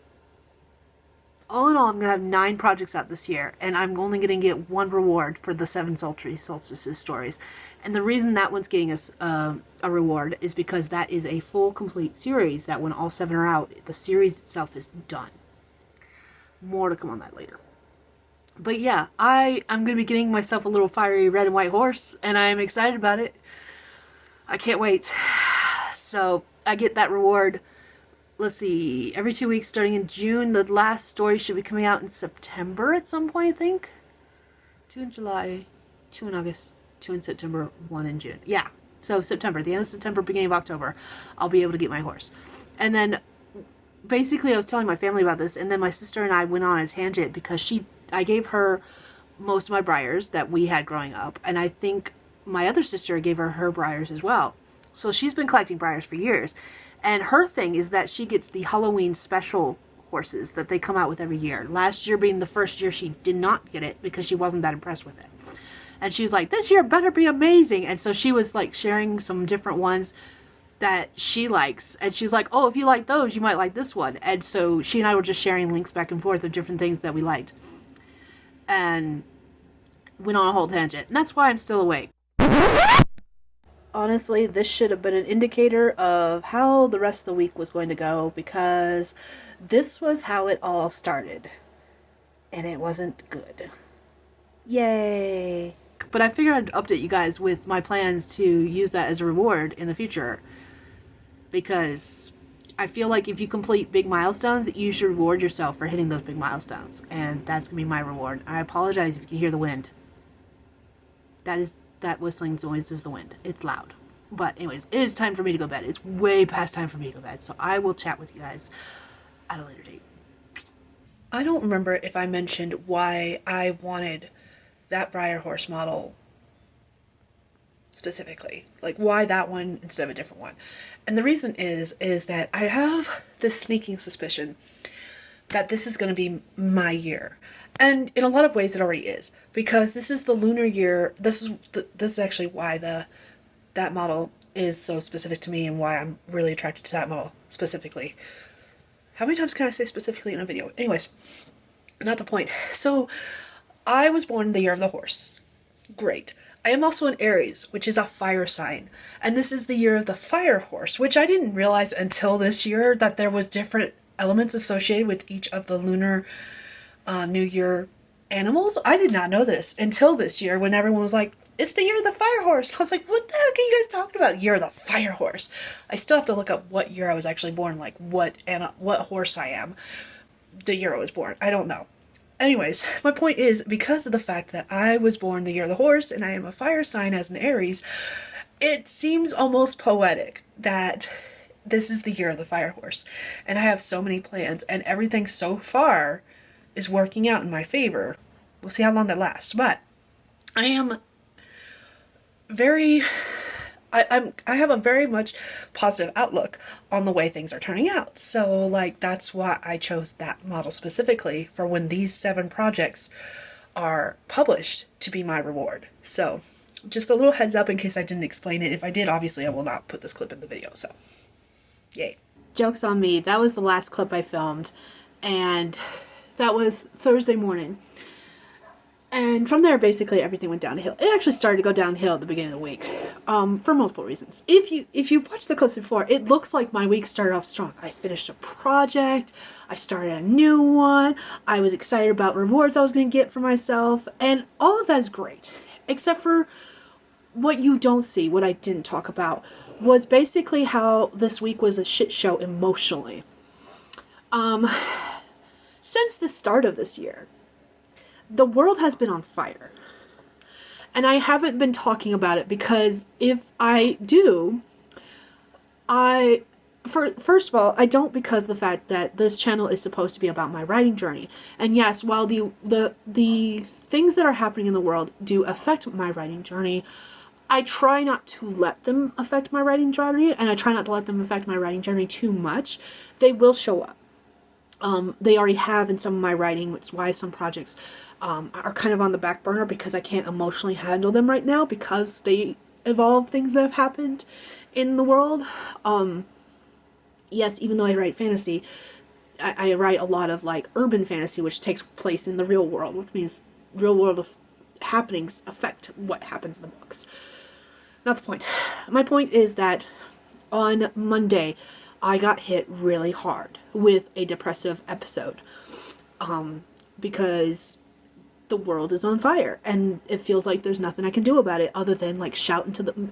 all in all, I'm going to have 9 projects out this year. And I'm only going to get 1 reward for the 7 Sultry Solstices stories. And the reason that one's getting us a reward is because that is a full, complete series that when all 7 are out, the series itself is done. More to come on that later. But yeah, I'm going to be getting myself a little fiery red and white horse, and I'm excited about it. I can't wait. So I get that reward, let's see, every 2 weeks starting in June. The last story should be coming out in September at some point, I think. 2 in July, 2 in August, 2 in September, 1 in June. Yeah, so September, the end of September, beginning of October, I'll be able to get my horse. And then basically I was telling my family about this, and then my sister and I went on a tangent because I gave her most of my briars that we had growing up, and I think my other sister gave her briars as well. So she's been collecting briars for years, and her thing is that she gets the Halloween special horses that they come out with every year. Last year being the first year she did not get it because she wasn't that impressed with it. And she was like, this year better be amazing. And so she was like sharing some different ones that she likes, and she's like, oh, if you like those, you might like this one. And so she and I were just sharing links back and forth of different things that we liked, and went on a whole tangent, and that's why I'm still awake. Honestly, this should have been an indicator of how the rest of the week was going to go, because this was how it all started, and it wasn't good. Yay! But I figured I'd update you guys with my plans to use that as a reward in the future, because I feel like if you complete big milestones, you should reward yourself for hitting those big milestones, and that's gonna be my reward. I apologize if you can hear the wind. That whistling noise is the wind. It's loud. But anyways, it is time for me to go to bed. It's way past time for me to go to bed, so I will chat with you guys at a later date. I don't remember if I mentioned why I wanted that Briar horse model specifically, like why that one instead of a different one. And the reason is that I have this sneaking suspicion that this is going to be my year, and in a lot of ways it already is, because this is the lunar year. This is actually why that model is so specific to me, and why I'm really attracted to that model specifically. How many times can I say specifically in a video? Anyways, not the point. So I was born in the year of the horse. Great. I am also an Aries, which is a fire sign, and this is the year of the fire horse, which I didn't realize until this year that there was different elements associated with each of the lunar New Year animals. I did not know this until this year when everyone was like, it's the year of the fire horse. I was like, what the heck are you guys talking about? Year of the fire horse. I still have to look up what year I was actually born, like what horse I am, the year I was born. I don't know. Anyways, my point is, because of the fact that I was born the year of the horse and I am a fire sign as an Aries, it seems almost poetic that this is the year of the fire horse. And I have so many plans, and everything so far is working out in my favor. We'll see how long that lasts. But I I have a very much positive outlook on the way things are turning out. So like that's why I chose that model specifically for when these 7 projects are published to be my reward. So just a little heads up in case I didn't explain it. If I did, obviously I will not put this clip in the video. So yay. Joke's on me. That was the last clip I filmed, and that was Thursday morning. And from there, basically everything went downhill. It actually started to go downhill at the beginning of the week, for multiple reasons. If you've watched the clips before, it looks like my week started off strong. I finished a project, I started a new one, I was excited about rewards I was going to get for myself, and all of that is great. Except for what you don't see, what I didn't talk about, was basically how this week was a shit show emotionally. Since the start of this year, the world has been on fire. And I haven't been talking about it because if I do, first of all, I don't because of the fact that this channel is supposed to be about my writing journey. And yes, while the things that are happening in the world do affect my writing journey, I try not to let them affect my writing journey, and I try not to let them affect my writing journey too much. They will show up. They already have in some of my writing, which is why some projects are kind of on the back burner because I can't emotionally handle them right now because they involve things that have happened in the world. Yes, even though I write fantasy, I write a lot of like urban fantasy, which takes place in the real world, which means real world of happenings affect what happens in the books. Not the point. My point is that on Monday, I got hit really hard with a depressive episode because the world is on fire and it feels like there's nothing I can do about it other than like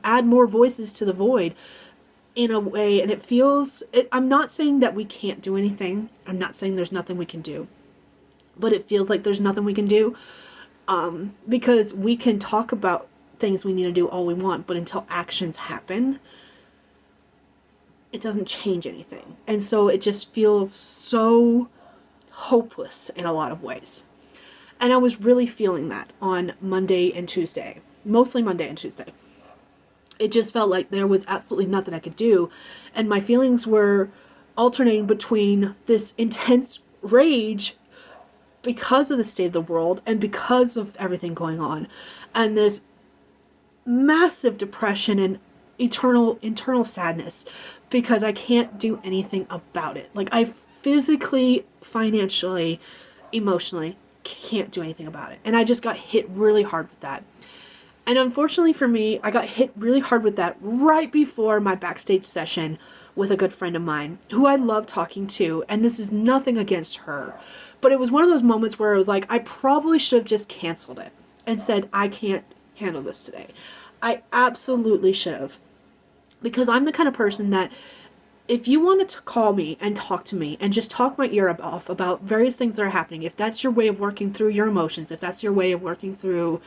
add more voices to the void in a way. And it feels, I'm not saying that we can't do anything. I'm not saying there's nothing we can do, but it feels like there's nothing we can do because we can talk about things we need to do all we want, but until actions happen, it doesn't change anything. And so it just feels so hopeless in a lot of ways. And I was really feeling that on Monday and Tuesday. Mostly Monday and Tuesday. It just felt like there was absolutely nothing I could do. And my feelings were alternating between this intense rage because of the state of the world and because of everything going on, and this massive depression and internal sadness because I can't do anything about it. Like I physically, financially, emotionally can't do anything about it. And I just got hit really hard with that. And unfortunately for me, I got hit really hard with that right before my backstage session with a good friend of mine who I love talking to. And this is nothing against her, but it was one of those moments where it was like, I probably should have just canceled it and said, I can't handle this today. I absolutely should have. Because I'm the kind of person that if you wanted to call me and talk to me and just talk my ear off about various things that are happening, if that's your way of working through your emotions, if that's your way of working through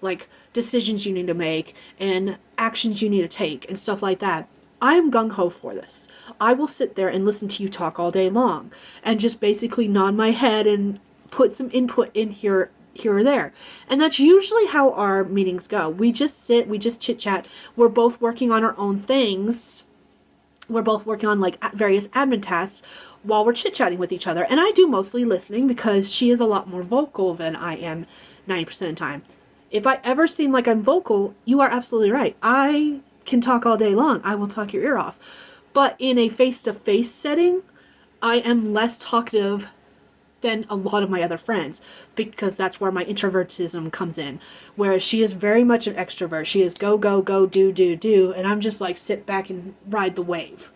like decisions you need to make and actions you need to take and stuff like that, I am gung-ho for this. I will sit there and listen to you talk all day long and just basically nod my head and put some input in here or there. And that's usually how our meetings go. We just sit, we just chit-chat. We're both working on our own things. We're both working on like various admin tasks while we're chit-chatting with each other. And I do mostly listening because she is a lot more vocal than I am 90% of the time. If I ever seem like I'm vocal, you are absolutely right. I can talk all day long. I will talk your ear off. But in a face-to-face setting, I am less talkative than a lot of my other friends because that's where my introvertism comes in. Whereas she is very much an extrovert. She is go, go, go, do. And I'm just like sit back and ride the wave.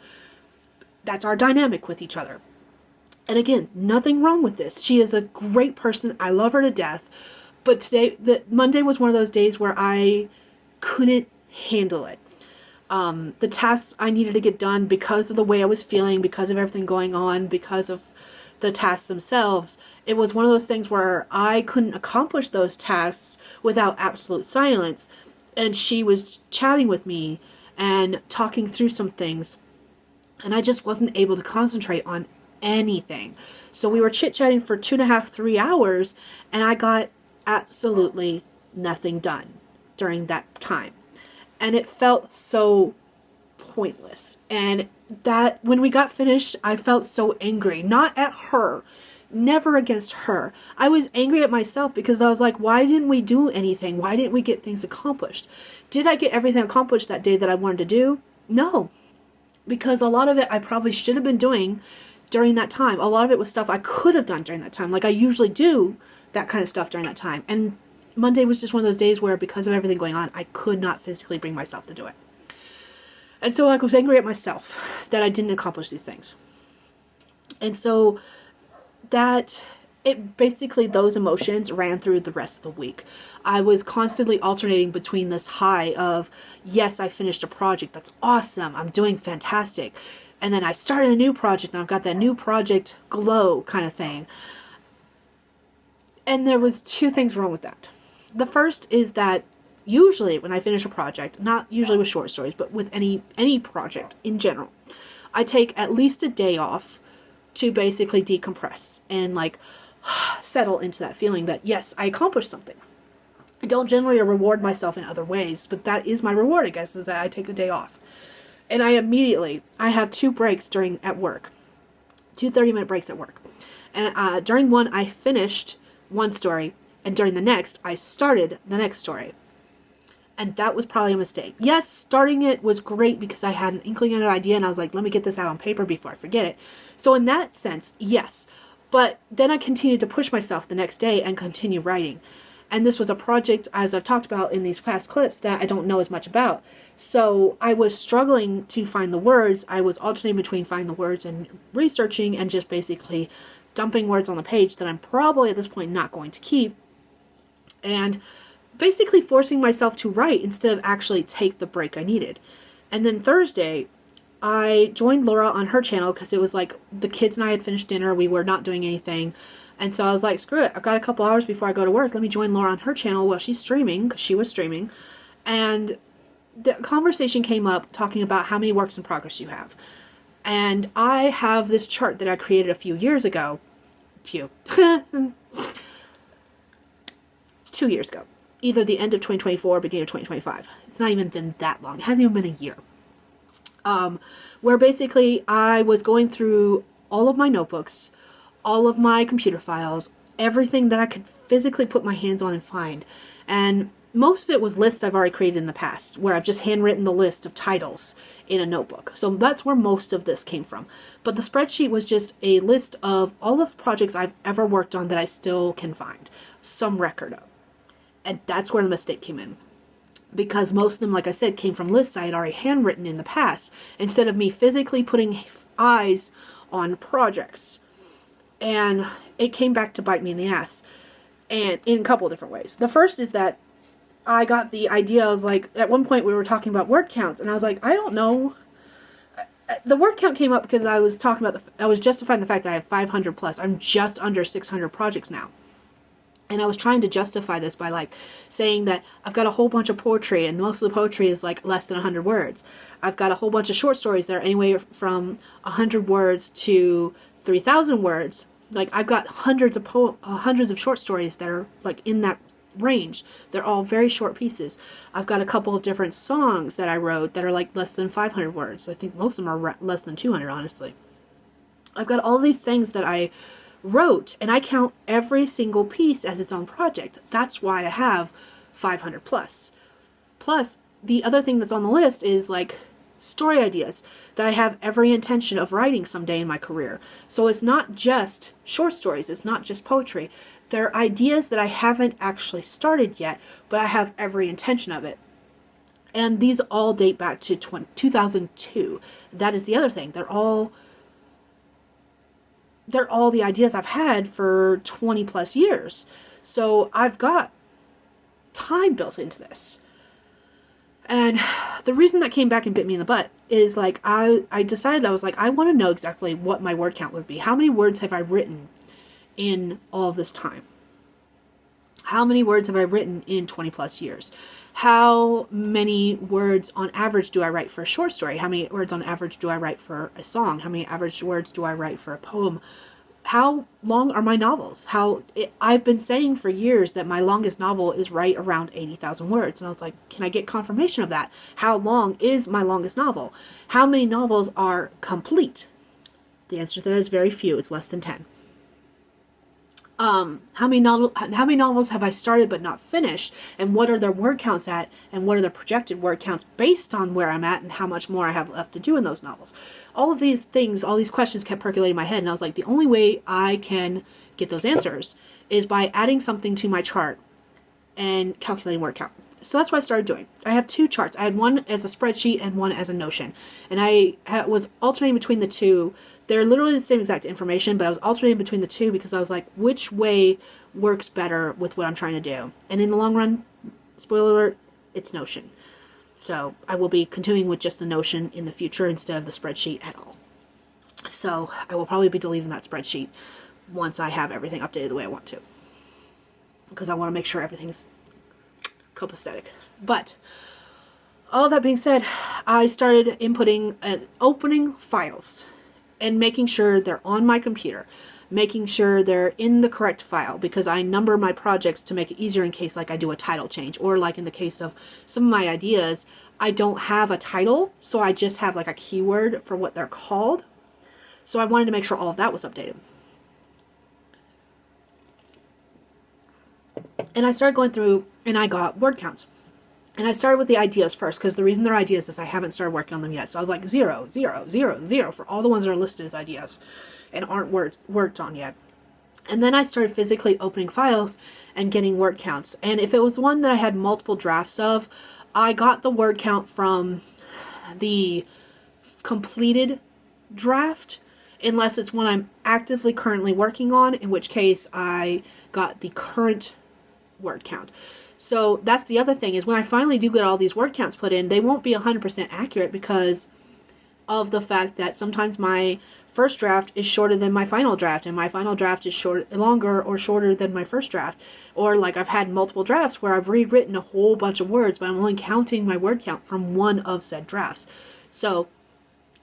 That's our dynamic with each other. And again, nothing wrong with this. She is a great person. I love her to death. But Monday was one of those days where I couldn't handle it. The tasks I needed to get done because of the way I was feeling, because of everything going on, because of the tasks themselves, it was one of those things where I couldn't accomplish those tasks without absolute silence. And she was chatting with me and talking through some things, and I just wasn't able to concentrate on anything. So we were chit-chatting for 2.5, 3 hours, and I got absolutely nothing done during that time. And it felt so pointless. And that when we got finished, I felt so angry. Not at her. Never against her. I was angry at myself because I was like, why didn't we do anything? Why didn't we get things accomplished? Did I get everything accomplished that day that I wanted to do? No. Because a lot of it I probably should have been doing during that time. A lot of it was stuff I could have done during that time. Like I usually do that kind of stuff during that time. And Monday was just one of those days where because of everything going on, I could not physically bring myself to do it. And so I was angry at myself that I didn't accomplish these things. And so that it basically, those emotions ran through the rest of the week. I was constantly alternating between this high of, yes, I finished a project. That's awesome. I'm doing fantastic. And then I started a new project and I've got that new project glow kind of thing. And there was two things wrong with that. The first is that usually when I finish a project, not usually with short stories, but with any project in general, I take at least a day off to basically decompress and like settle into that feeling that, yes, I accomplished something. I don't generally reward myself in other ways, but that is my reward, I guess, is that I take the day off. And I have 2 breaks at work. 2 30-minute breaks at work. And during one, I finished one story, and during the next, I started the next story. And that was probably a mistake. Yes, starting it was great because I had an inkling and an idea, and I was like, let me get this out on paper before I forget it. So in that sense, yes. But then I continued to push myself the next day and continue writing. And this was a project, as I've talked about in these past clips, that I don't know as much about. So I was struggling to find the words. I was alternating between finding the words and researching and just basically dumping words on the page that I'm probably at this point not going to keep. And basically forcing myself to write instead of actually take the break I needed. And then Thursday, I joined Laura on her channel because it was like the kids and I had finished dinner. We were not doing anything. And so I was like, screw it. I've got a couple hours before I go to work. Let me join Laura on her channel while she's streaming, because she was streaming. And the conversation came up talking about how many works in progress you have. And I have this chart that I created a few years ago. 2 years ago. Either the end of 2024 or beginning of 2025. It's not even been that long. It hasn't even been a year. Where basically I was going through all of my notebooks, all of my computer files, everything that I could physically put my hands on and find. And most of it was lists I've already created in the past, where I've just handwritten the list of titles in a notebook. So that's where most of this came from. But the spreadsheet was just a list of all of the projects I've ever worked on that I still can find some record of. And that's where the mistake came in. Because most of them, like I said, came from lists I had already handwritten in the past, instead of me physically putting eyes on projects. And it came back to bite me in the ass. And in a couple of different ways. The first is that I got the idea, I was like, at one point we were talking about word counts, and I was like, I don't know. The word count came up because I was talking about, I was justifying the fact that I have 500 plus. I'm just under 600 projects now. And I was trying to justify this by like saying that I've got a whole bunch of poetry, and most of the poetry is like less than 100 words. I've got a whole bunch of short stories that are anywhere from 100 words to 3,000 words. Like I've got hundreds of short stories that are like in that range. They're all very short pieces. I've got a couple of different songs that I wrote that are like less than 500 words. I think most of them are less than 200, honestly. I've got all these things that I wrote, and I count every single piece as its own project. That's why I have 500 plus. Plus, the other thing that's on the list is like story ideas that I have every intention of writing someday in my career. So it's not just short stories, it's not just poetry. They're ideas that I haven't actually started yet, but I have every intention of it. And these all date back to 2002. That is the other thing. They're all the ideas I've had for 20 plus years. So I've got time built into this. And the reason that came back and bit me in the butt is like, I decided, I was like, I want to know exactly what my word count would be. How many words have I written in all of this time? How many words have I written in 20 plus years? How many words on average do I write for a short story? How many words on average do I write for a song? How many average words do I write for a poem? how long are my novels? I've been saying for years that my longest novel is right around 80,000 words. And I was like, can I get confirmation of that? How long is my longest novel? How many novels are complete? The answer to that is very few. It's less than 10. How many novels have I started but not finished? And what are their word counts at? And what are their projected word counts based on where I'm at and how much more I have left to do in those novels? All of these things, all these questions kept percolating in my head. And I was like, the only way I can get those answers is by adding something to my chart and calculating word count. So that's what I started doing. I have 2 charts. I had one as a spreadsheet and one as a Notion. And I was alternating between the two. They're literally the same exact information, but I was alternating between the two because I was like, which way works better with what I'm trying to do? And in the long run, spoiler alert, it's Notion. So I will be continuing with just the Notion in the future instead of the spreadsheet at all. So I will probably be deleting that spreadsheet once I have everything updated the way I want to. Because I want to make sure everything's copacetic. But all that being said, I started inputting and opening files and making sure they're on my computer, making sure they're in the correct file, because I number my projects to make it easier in case like I do a title change, or like in the case of some of my ideas, I don't have a title, so I just have like a keyword for what they're called. So I wanted to make sure all of that was updated. And I started going through and I got word counts. And I started with the ideas first, because the reason they're ideas is I haven't started working on them yet. So I was like 0, 0, 0, 0 for all the ones that are listed as ideas and aren't worked on yet. And then I started physically opening files and getting word counts. And if it was one that I had multiple drafts of, I got the word count from the completed draft, unless it's one I'm actively currently working on, in which case I got the current word count. So that's the other thing, is when I finally do get all these word counts put in, they won't be 100% accurate because of the fact that sometimes my first draft is shorter than my final draft, and my final draft is longer or shorter than my first draft. Or like I've had multiple drafts where I've rewritten a whole bunch of words, but I'm only counting my word count from one of said drafts. So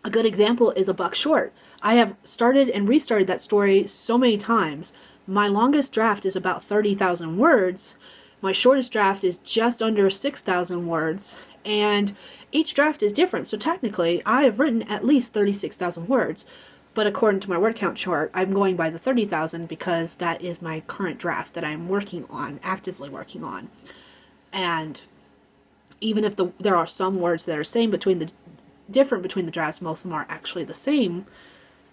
a good example is a buck short. I have started and restarted that story so many times. My longest draft is about 30,000 words. My shortest draft is just under 6,000 words, and each draft is different. So technically, I have written at least 36,000 words, but according to my word count chart, I'm going by the 30,000 because that is my current draft that I'm working on, actively working on. And even if there are some words that are different between the drafts, most of them are actually the same.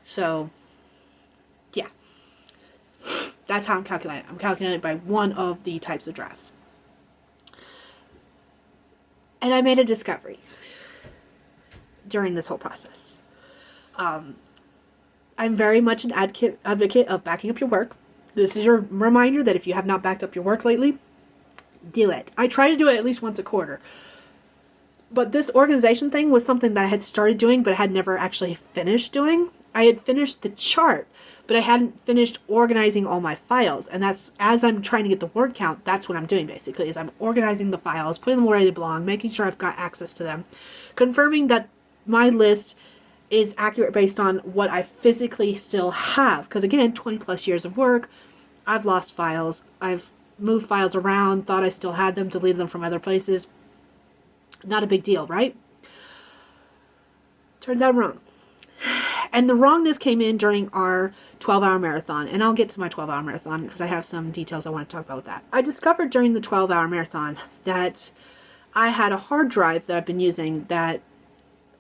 So, yeah. That's how I'm calculating it. I'm calculating it by one of the types of drafts. And I made a discovery during this whole process. I'm very much an advocate of backing up your work. This is your reminder that if you have not backed up your work lately, do it. I try to do it at least once a quarter. But this organization thing was something that I had started doing, but I had never actually finished doing. I had finished the chart, but I hadn't finished organizing all my files. And that's, as I'm trying to get the word count, that's what I'm doing basically, is I'm organizing the files, putting them where they belong, making sure I've got access to them, confirming that my list is accurate based on what I physically still have. Because again, 20 plus years of work, I've lost files, I've moved files around, thought I still had them, deleted them from other places. Not a big deal, right? Turns out I'm wrong. And the wrongness came in during our 12-hour marathon. And I'll get to my 12-hour marathon because I have some details I want to talk about with that. I discovered during the 12-hour marathon that I had a hard drive that I've been using that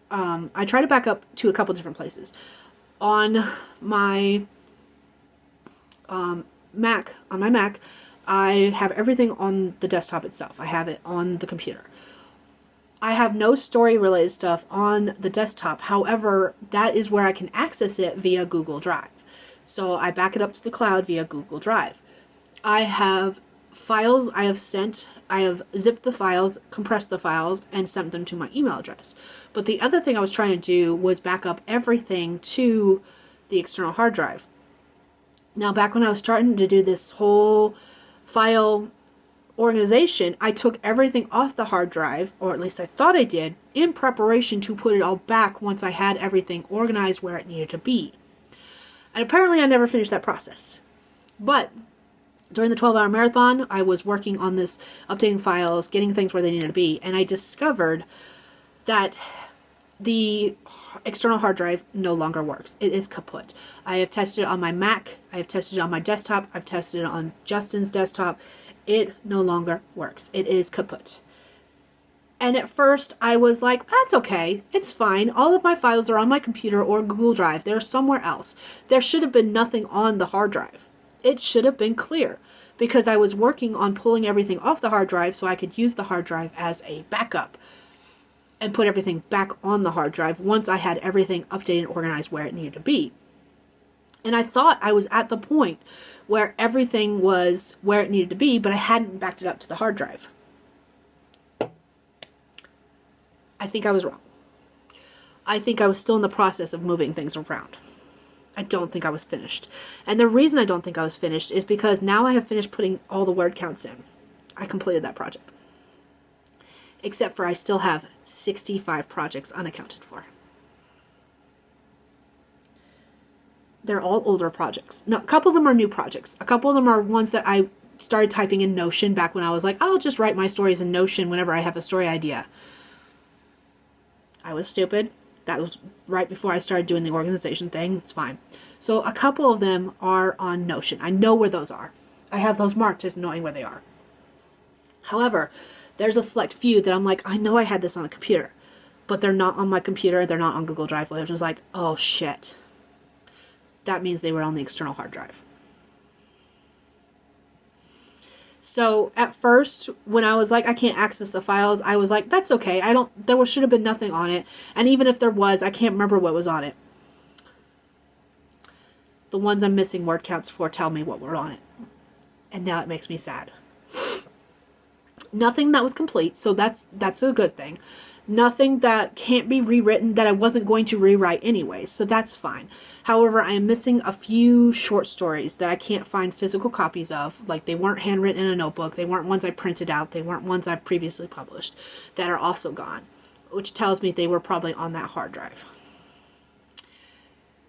I try to back up to a couple different places. On my Mac, I have everything on the desktop itself. I have it on the computer. I have no story-related stuff on the desktop. However, that is where I can access it via Google Drive. So I back it up to the cloud via Google Drive. I have files I have zipped the files, compressed the files, and sent them to my email address. But the other thing I was trying to do was back up everything to the external hard drive. Now, back when I was starting to do this whole file organization, I took everything off the hard drive, or at least I thought I did, in preparation to put it all back once I had everything organized where it needed to be. And apparently I never finished that process. But during the 12-hour marathon, I was working on this, updating files, getting things where they needed to be, and I discovered that the external hard drive no longer works. It is kaput. I have tested it on my Mac. I have tested it on my desktop. I've tested it on Justin's desktop. It no longer works. It is kaput. And at first I was like, that's okay. It's fine. All of my files are on my computer or Google Drive. They're somewhere else. There should have been nothing on the hard drive. It should have been clear because I was working on pulling everything off the hard drive so I could use the hard drive as a backup and put everything back on the hard drive once I had everything updated and organized where it needed to be. And I thought I was at the point where everything was where it needed to be, but I hadn't backed it up to the hard drive. I think I was wrong. I think I was still in the process of moving things around. I don't think I was finished. And the reason I don't think I was finished is because now I have finished putting all the word counts in. I completed that project. Except for I still have 65 projects unaccounted for. They're all older projects. No, a couple of them are new projects. A couple of them are ones that I started typing in Notion back when I was like, I'll just write my stories in Notion whenever I have a story idea. I was stupid. That was right before I started doing the organization thing. It's fine. So a couple of them are on Notion. I know where those are. I have those marked as knowing where they are. However, there's a select few that I'm like, I know I had this on a computer, but they're not on my computer. They're not on Google Drive. I was just like, oh shit. That means they were on the external hard drive. So at first, when I was like, I can't access the files, I was like, that's okay. There should have been nothing on it. And even if there was, I can't remember what was on it. The ones I'm missing word counts for tell me what were on it. And now it makes me sad. Nothing that was complete, so that's a good thing. Nothing that can't be rewritten that I wasn't going to rewrite anyway, so that's fine. However, I am missing a few short stories that I can't find physical copies of. Like, they weren't handwritten in a notebook. They weren't ones I printed out. They weren't ones I previously published that are also gone, which tells me they were probably on that hard drive.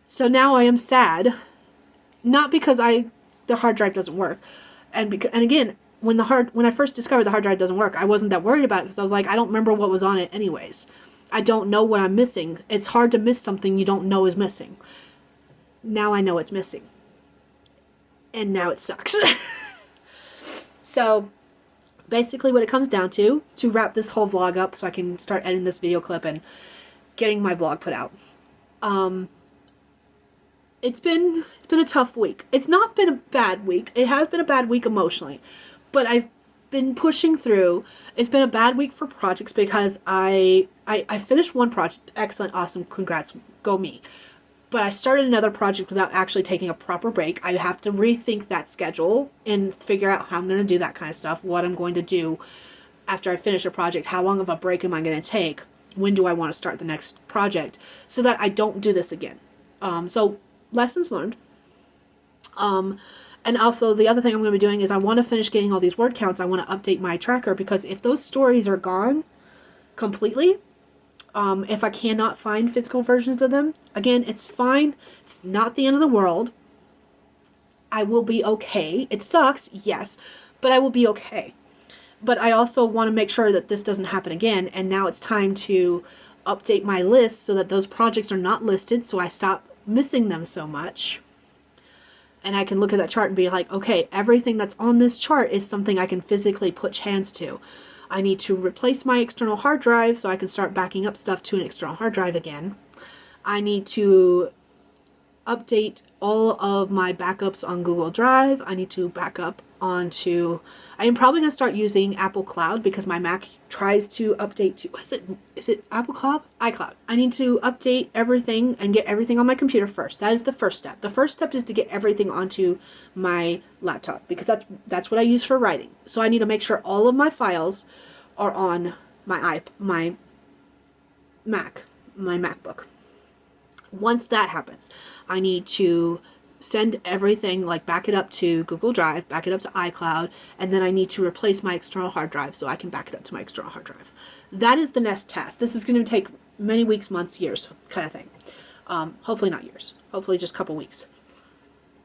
So now I am sad, not because the hard drive doesn't work, and again, when I first discovered the hard drive doesn't work, I wasn't that worried about it because I was like, I don't remember what was on it anyways. I don't know what I'm missing. It's hard to miss something you don't know is missing. Now I know it's missing. And now it sucks. So basically what it comes down to wrap this whole vlog up so I can start editing this video clip and getting my vlog put out. It's been a tough week. It's not been a bad week. It has been a bad week emotionally. But I've been pushing through. It's been a bad week for projects because I finished one project. Excellent, awesome, congrats, go me. But I started another project without actually taking a proper break. I have to rethink that schedule and figure out how I'm going to do that kind of stuff, what I'm going to do after I finish a project, how long of a break am I going to take, when do I want to start the next project, so that I don't do this again. So lessons learned. And also the other thing I'm going to be doing is I want to finish getting all these word counts. I want to update my tracker because if those stories are gone completely, if I cannot find physical versions of them, again, it's fine. It's not the end of the world. I will be okay. It sucks, yes, but I will be okay. But I also want to make sure that this doesn't happen again. And now it's time to update my list so that those projects are not listed, so I stop missing them so much. And I can look at that chart and be like, okay, everything that's on this chart is something I can physically put hands to. I need to replace my external hard drive so I can start backing up stuff to an external hard drive again. I need to update all of my backups on Google Drive. I need to back up onto... I am probably going to start using Apple Cloud because my Mac tries to update to... Is it Apple Cloud? iCloud. I need to update everything and get everything on my computer first. That is the first step. The first step is to get everything onto my laptop because that's what I use for writing. So I need to make sure all of my files are on my Mac, my MacBook. Once that happens, I need to send everything, like back it up to Google Drive, back it up to iCloud, and then I need to replace my external hard drive so I can back it up to my external hard drive. That is the next task. This is going to take many weeks, months, years kind of thing. Hopefully not years. Hopefully just a couple weeks.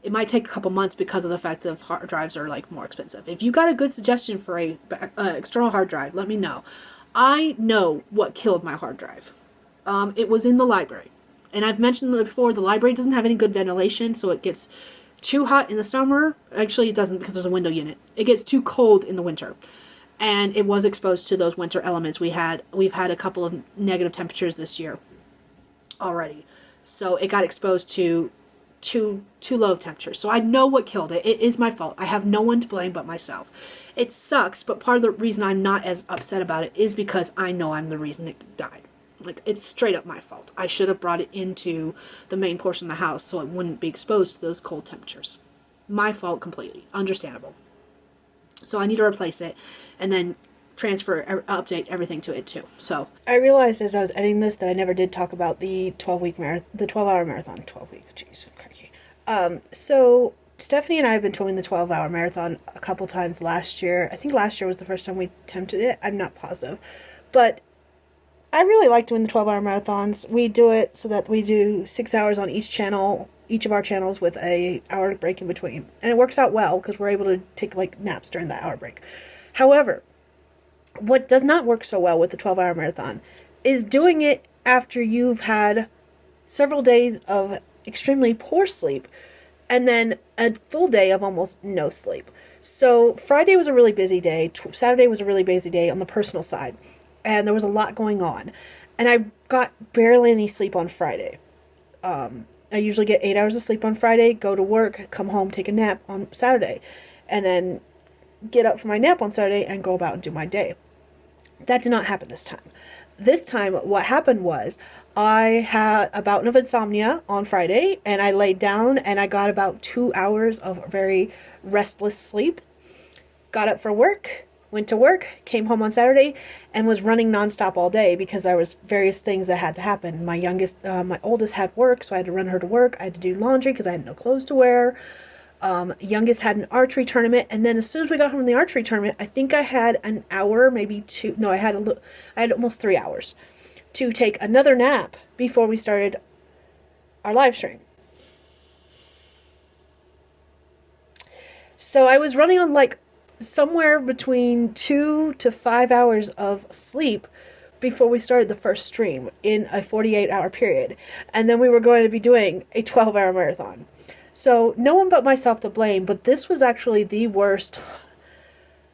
It might take a couple months because of the fact that hard drives are like more expensive. If you got a good suggestion for a external hard drive, let me know. I know what killed my hard drive. It was in the library. And I've mentioned before, the library doesn't have any good ventilation, so it gets too hot in the summer. Actually, it doesn't because there's a window unit. It gets too cold in the winter. And it was exposed to those winter elements. We've had a couple of negative temperatures this year already. So it got exposed to too low of temperatures. So I know what killed it. It is my fault. I have no one to blame but myself. It sucks, but part of the reason I'm not as upset about it is because I know I'm the reason it died. Like, it's straight up my fault. I should have brought it into the main portion of the house so it wouldn't be exposed to those cold temperatures. My fault completely. Understandable. So I need to replace it and then update everything to it too. So I realized as I was editing this that I never did talk about the 12-hour marathon. 12 week, jeez, cracky. So Stephanie and I have been doing the 12-hour marathon a couple times last year. I think last year was the first time we attempted it. I'm not positive, but I really like doing the 12-hour marathons. We do it so that we do 6 hours on each channel, each of our channels, with a hour break in between. And it works out well because we're able to take like naps during that hour break. However, what does not work so well with the 12-hour marathon is doing it after you've had several days of extremely poor sleep and then a full day of almost no sleep. So Friday was a really busy day. Saturday was a really busy day on the personal side. And there was a lot going on. And I got barely any sleep on Friday. I usually get 8 hours of sleep on Friday, go to work, come home, take a nap on Saturday. And then get up for my nap on Saturday and go about and do my day. That did not happen this time. This time, what happened was I had a bout of insomnia on Friday, and I laid down and I got about 2 hours of very restless sleep. Got up for work, went to work, came home on Saturday, and was running nonstop all day because there was various things that had to happen. My oldest had work, so I had to run her to work. I had to do laundry because I had no clothes to wear. Youngest had an archery tournament, and then as soon as we got home from the archery tournament, I think I had an hour, maybe two. No, I had almost 3 hours to take another nap before we started our live stream. So I was running on like somewhere between 2 to 5 hours of sleep before we started the first stream in a 48-hour period, and then we were going to be doing a 12-hour marathon. So no one but myself to blame, but this was actually the worst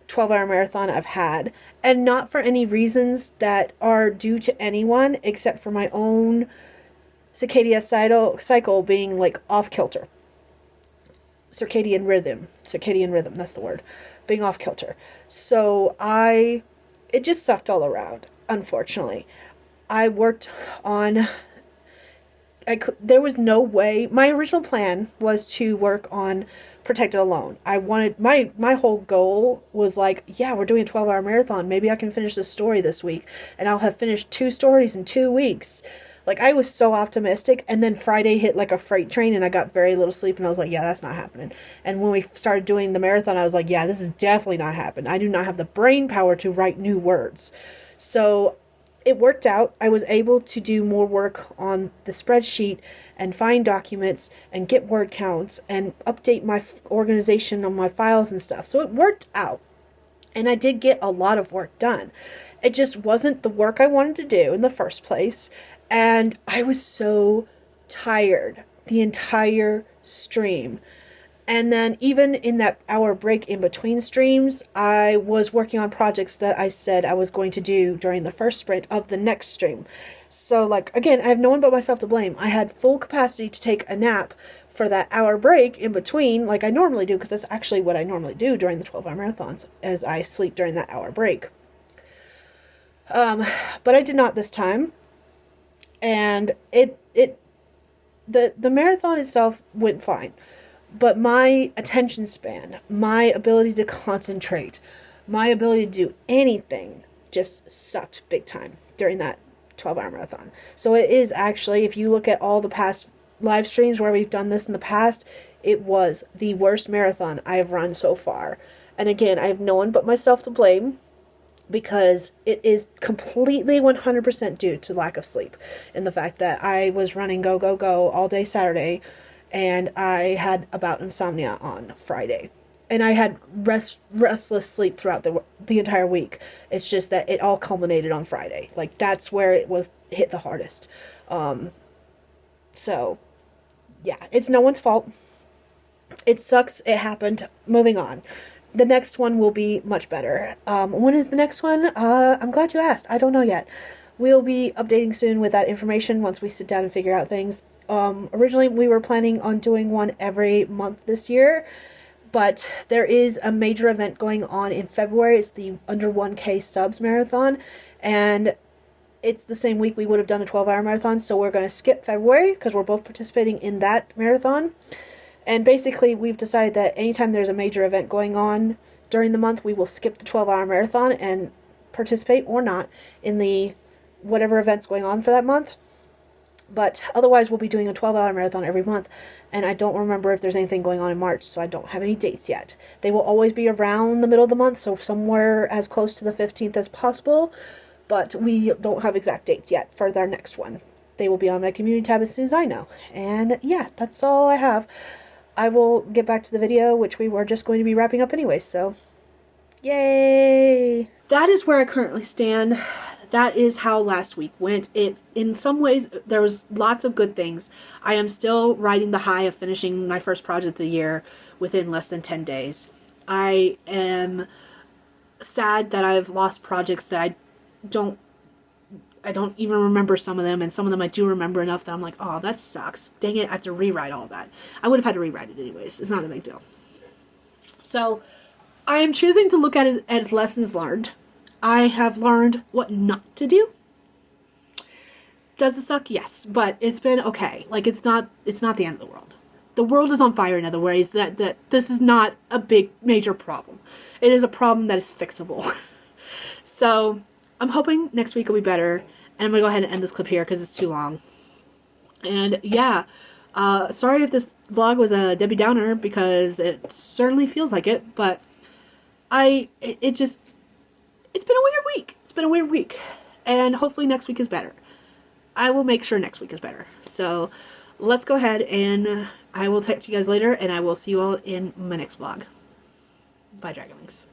12-hour marathon I've had, and not for any reasons that are due to anyone except for my own circadian cycle being like off kilter. Circadian rhythm, that's the word, being off kilter. So it just sucked all around, unfortunately. I worked on there was no way. My original plan was to work on Protected Alone. I wanted, my whole goal was like, yeah, we're doing a 12-hour marathon. Maybe I can finish this story this week, and I'll have finished 2 stories in 2 weeks. Like, I was so optimistic, and then Friday hit like a freight train, and I got very little sleep, and I was like, yeah, that's not happening. And when we started doing the marathon, I was like, yeah, this is definitely not happening. I do not have the brain power to write new words. So it worked out. I was able to do more work on the spreadsheet and find documents and get word counts and update my organization on my files and stuff. So it worked out. And I did get a lot of work done. It just wasn't the work I wanted to do in the first place. And I was so tired the entire stream. And then even in that hour break in between streams, I was working on projects that I said I was going to do during the first sprint of the next stream. So, like, again, I have no one but myself to blame. I had full capacity to take a nap for that hour break in between, like I normally do, because that's actually what I normally do during the 12-hour marathons, as I sleep during that hour break. But I did not this time. And the marathon itself went fine. But my attention span, my ability to concentrate, my ability to do anything just sucked big time during that 12-hour marathon. So it is actually, if you look at all the past live streams where we've done this in the past, it was the worst marathon I have run so far. And again, I have no one but myself to blame, because it is completely 100% due to lack of sleep, and the fact that I was running go all day Saturday, and I had a bout of insomnia on Friday. And I had restless sleep throughout the entire week. It's just that it all culminated on Friday. Like, that's where it was hit the hardest. So, yeah, it's no one's fault. It sucks. It happened. Moving on. The next one will be much better. When is the next one? I'm glad you asked. I don't know yet. We'll be updating soon with that information once we sit down and figure out things. Originally, we were planning on doing one every month this year. But there is a major event going on in February. It's the Under 1K Subs Marathon. And it's the same week we would have done a 12-hour marathon. So we're going to skip February because we're both participating in that marathon. And basically, we've decided that anytime there's a major event going on during the month, we will skip the 12-hour marathon and participate or not in the whatever event's going on for that month. But otherwise, we'll be doing a 12-hour marathon every month. And I don't remember if there's anything going on in March, so I don't have any dates yet. They will always be around the middle of the month, so somewhere as close to the 15th as possible. But we don't have exact dates yet for their next one. They will be on my community tab as soon as I know. And yeah, that's all I have. I will get back to the video, which we were just going to be wrapping up anyway, so yay! That is where I currently stand. That is how last week went. In some ways, there was lots of good things. I am still riding the high of finishing my first project of the year within less than 10 days. I am sad that I've lost projects that I don't even remember some of them, and some of them I do remember enough that I'm like, oh, that sucks. Dang it, I have to rewrite all that. I would have had to rewrite it anyways. It's not a big deal. So, I am choosing to look at it as lessons learned. I have learned what not to do. Does it suck? Yes, but it's been okay. Like, it's not the end of the world. The world is on fire in other ways. That this is not a big major problem. It is a problem that is fixable. So, I'm hoping next week will be better. And I'm going to go ahead and end this clip here because it's too long. And yeah, sorry if this vlog was a Debbie Downer because it certainly feels like it. But it's been a weird week. It's been a weird week. And hopefully next week is better. I will make sure next week is better. So let's go ahead and I will text you guys later and I will see you all in my next vlog. Bye, Dragonlings.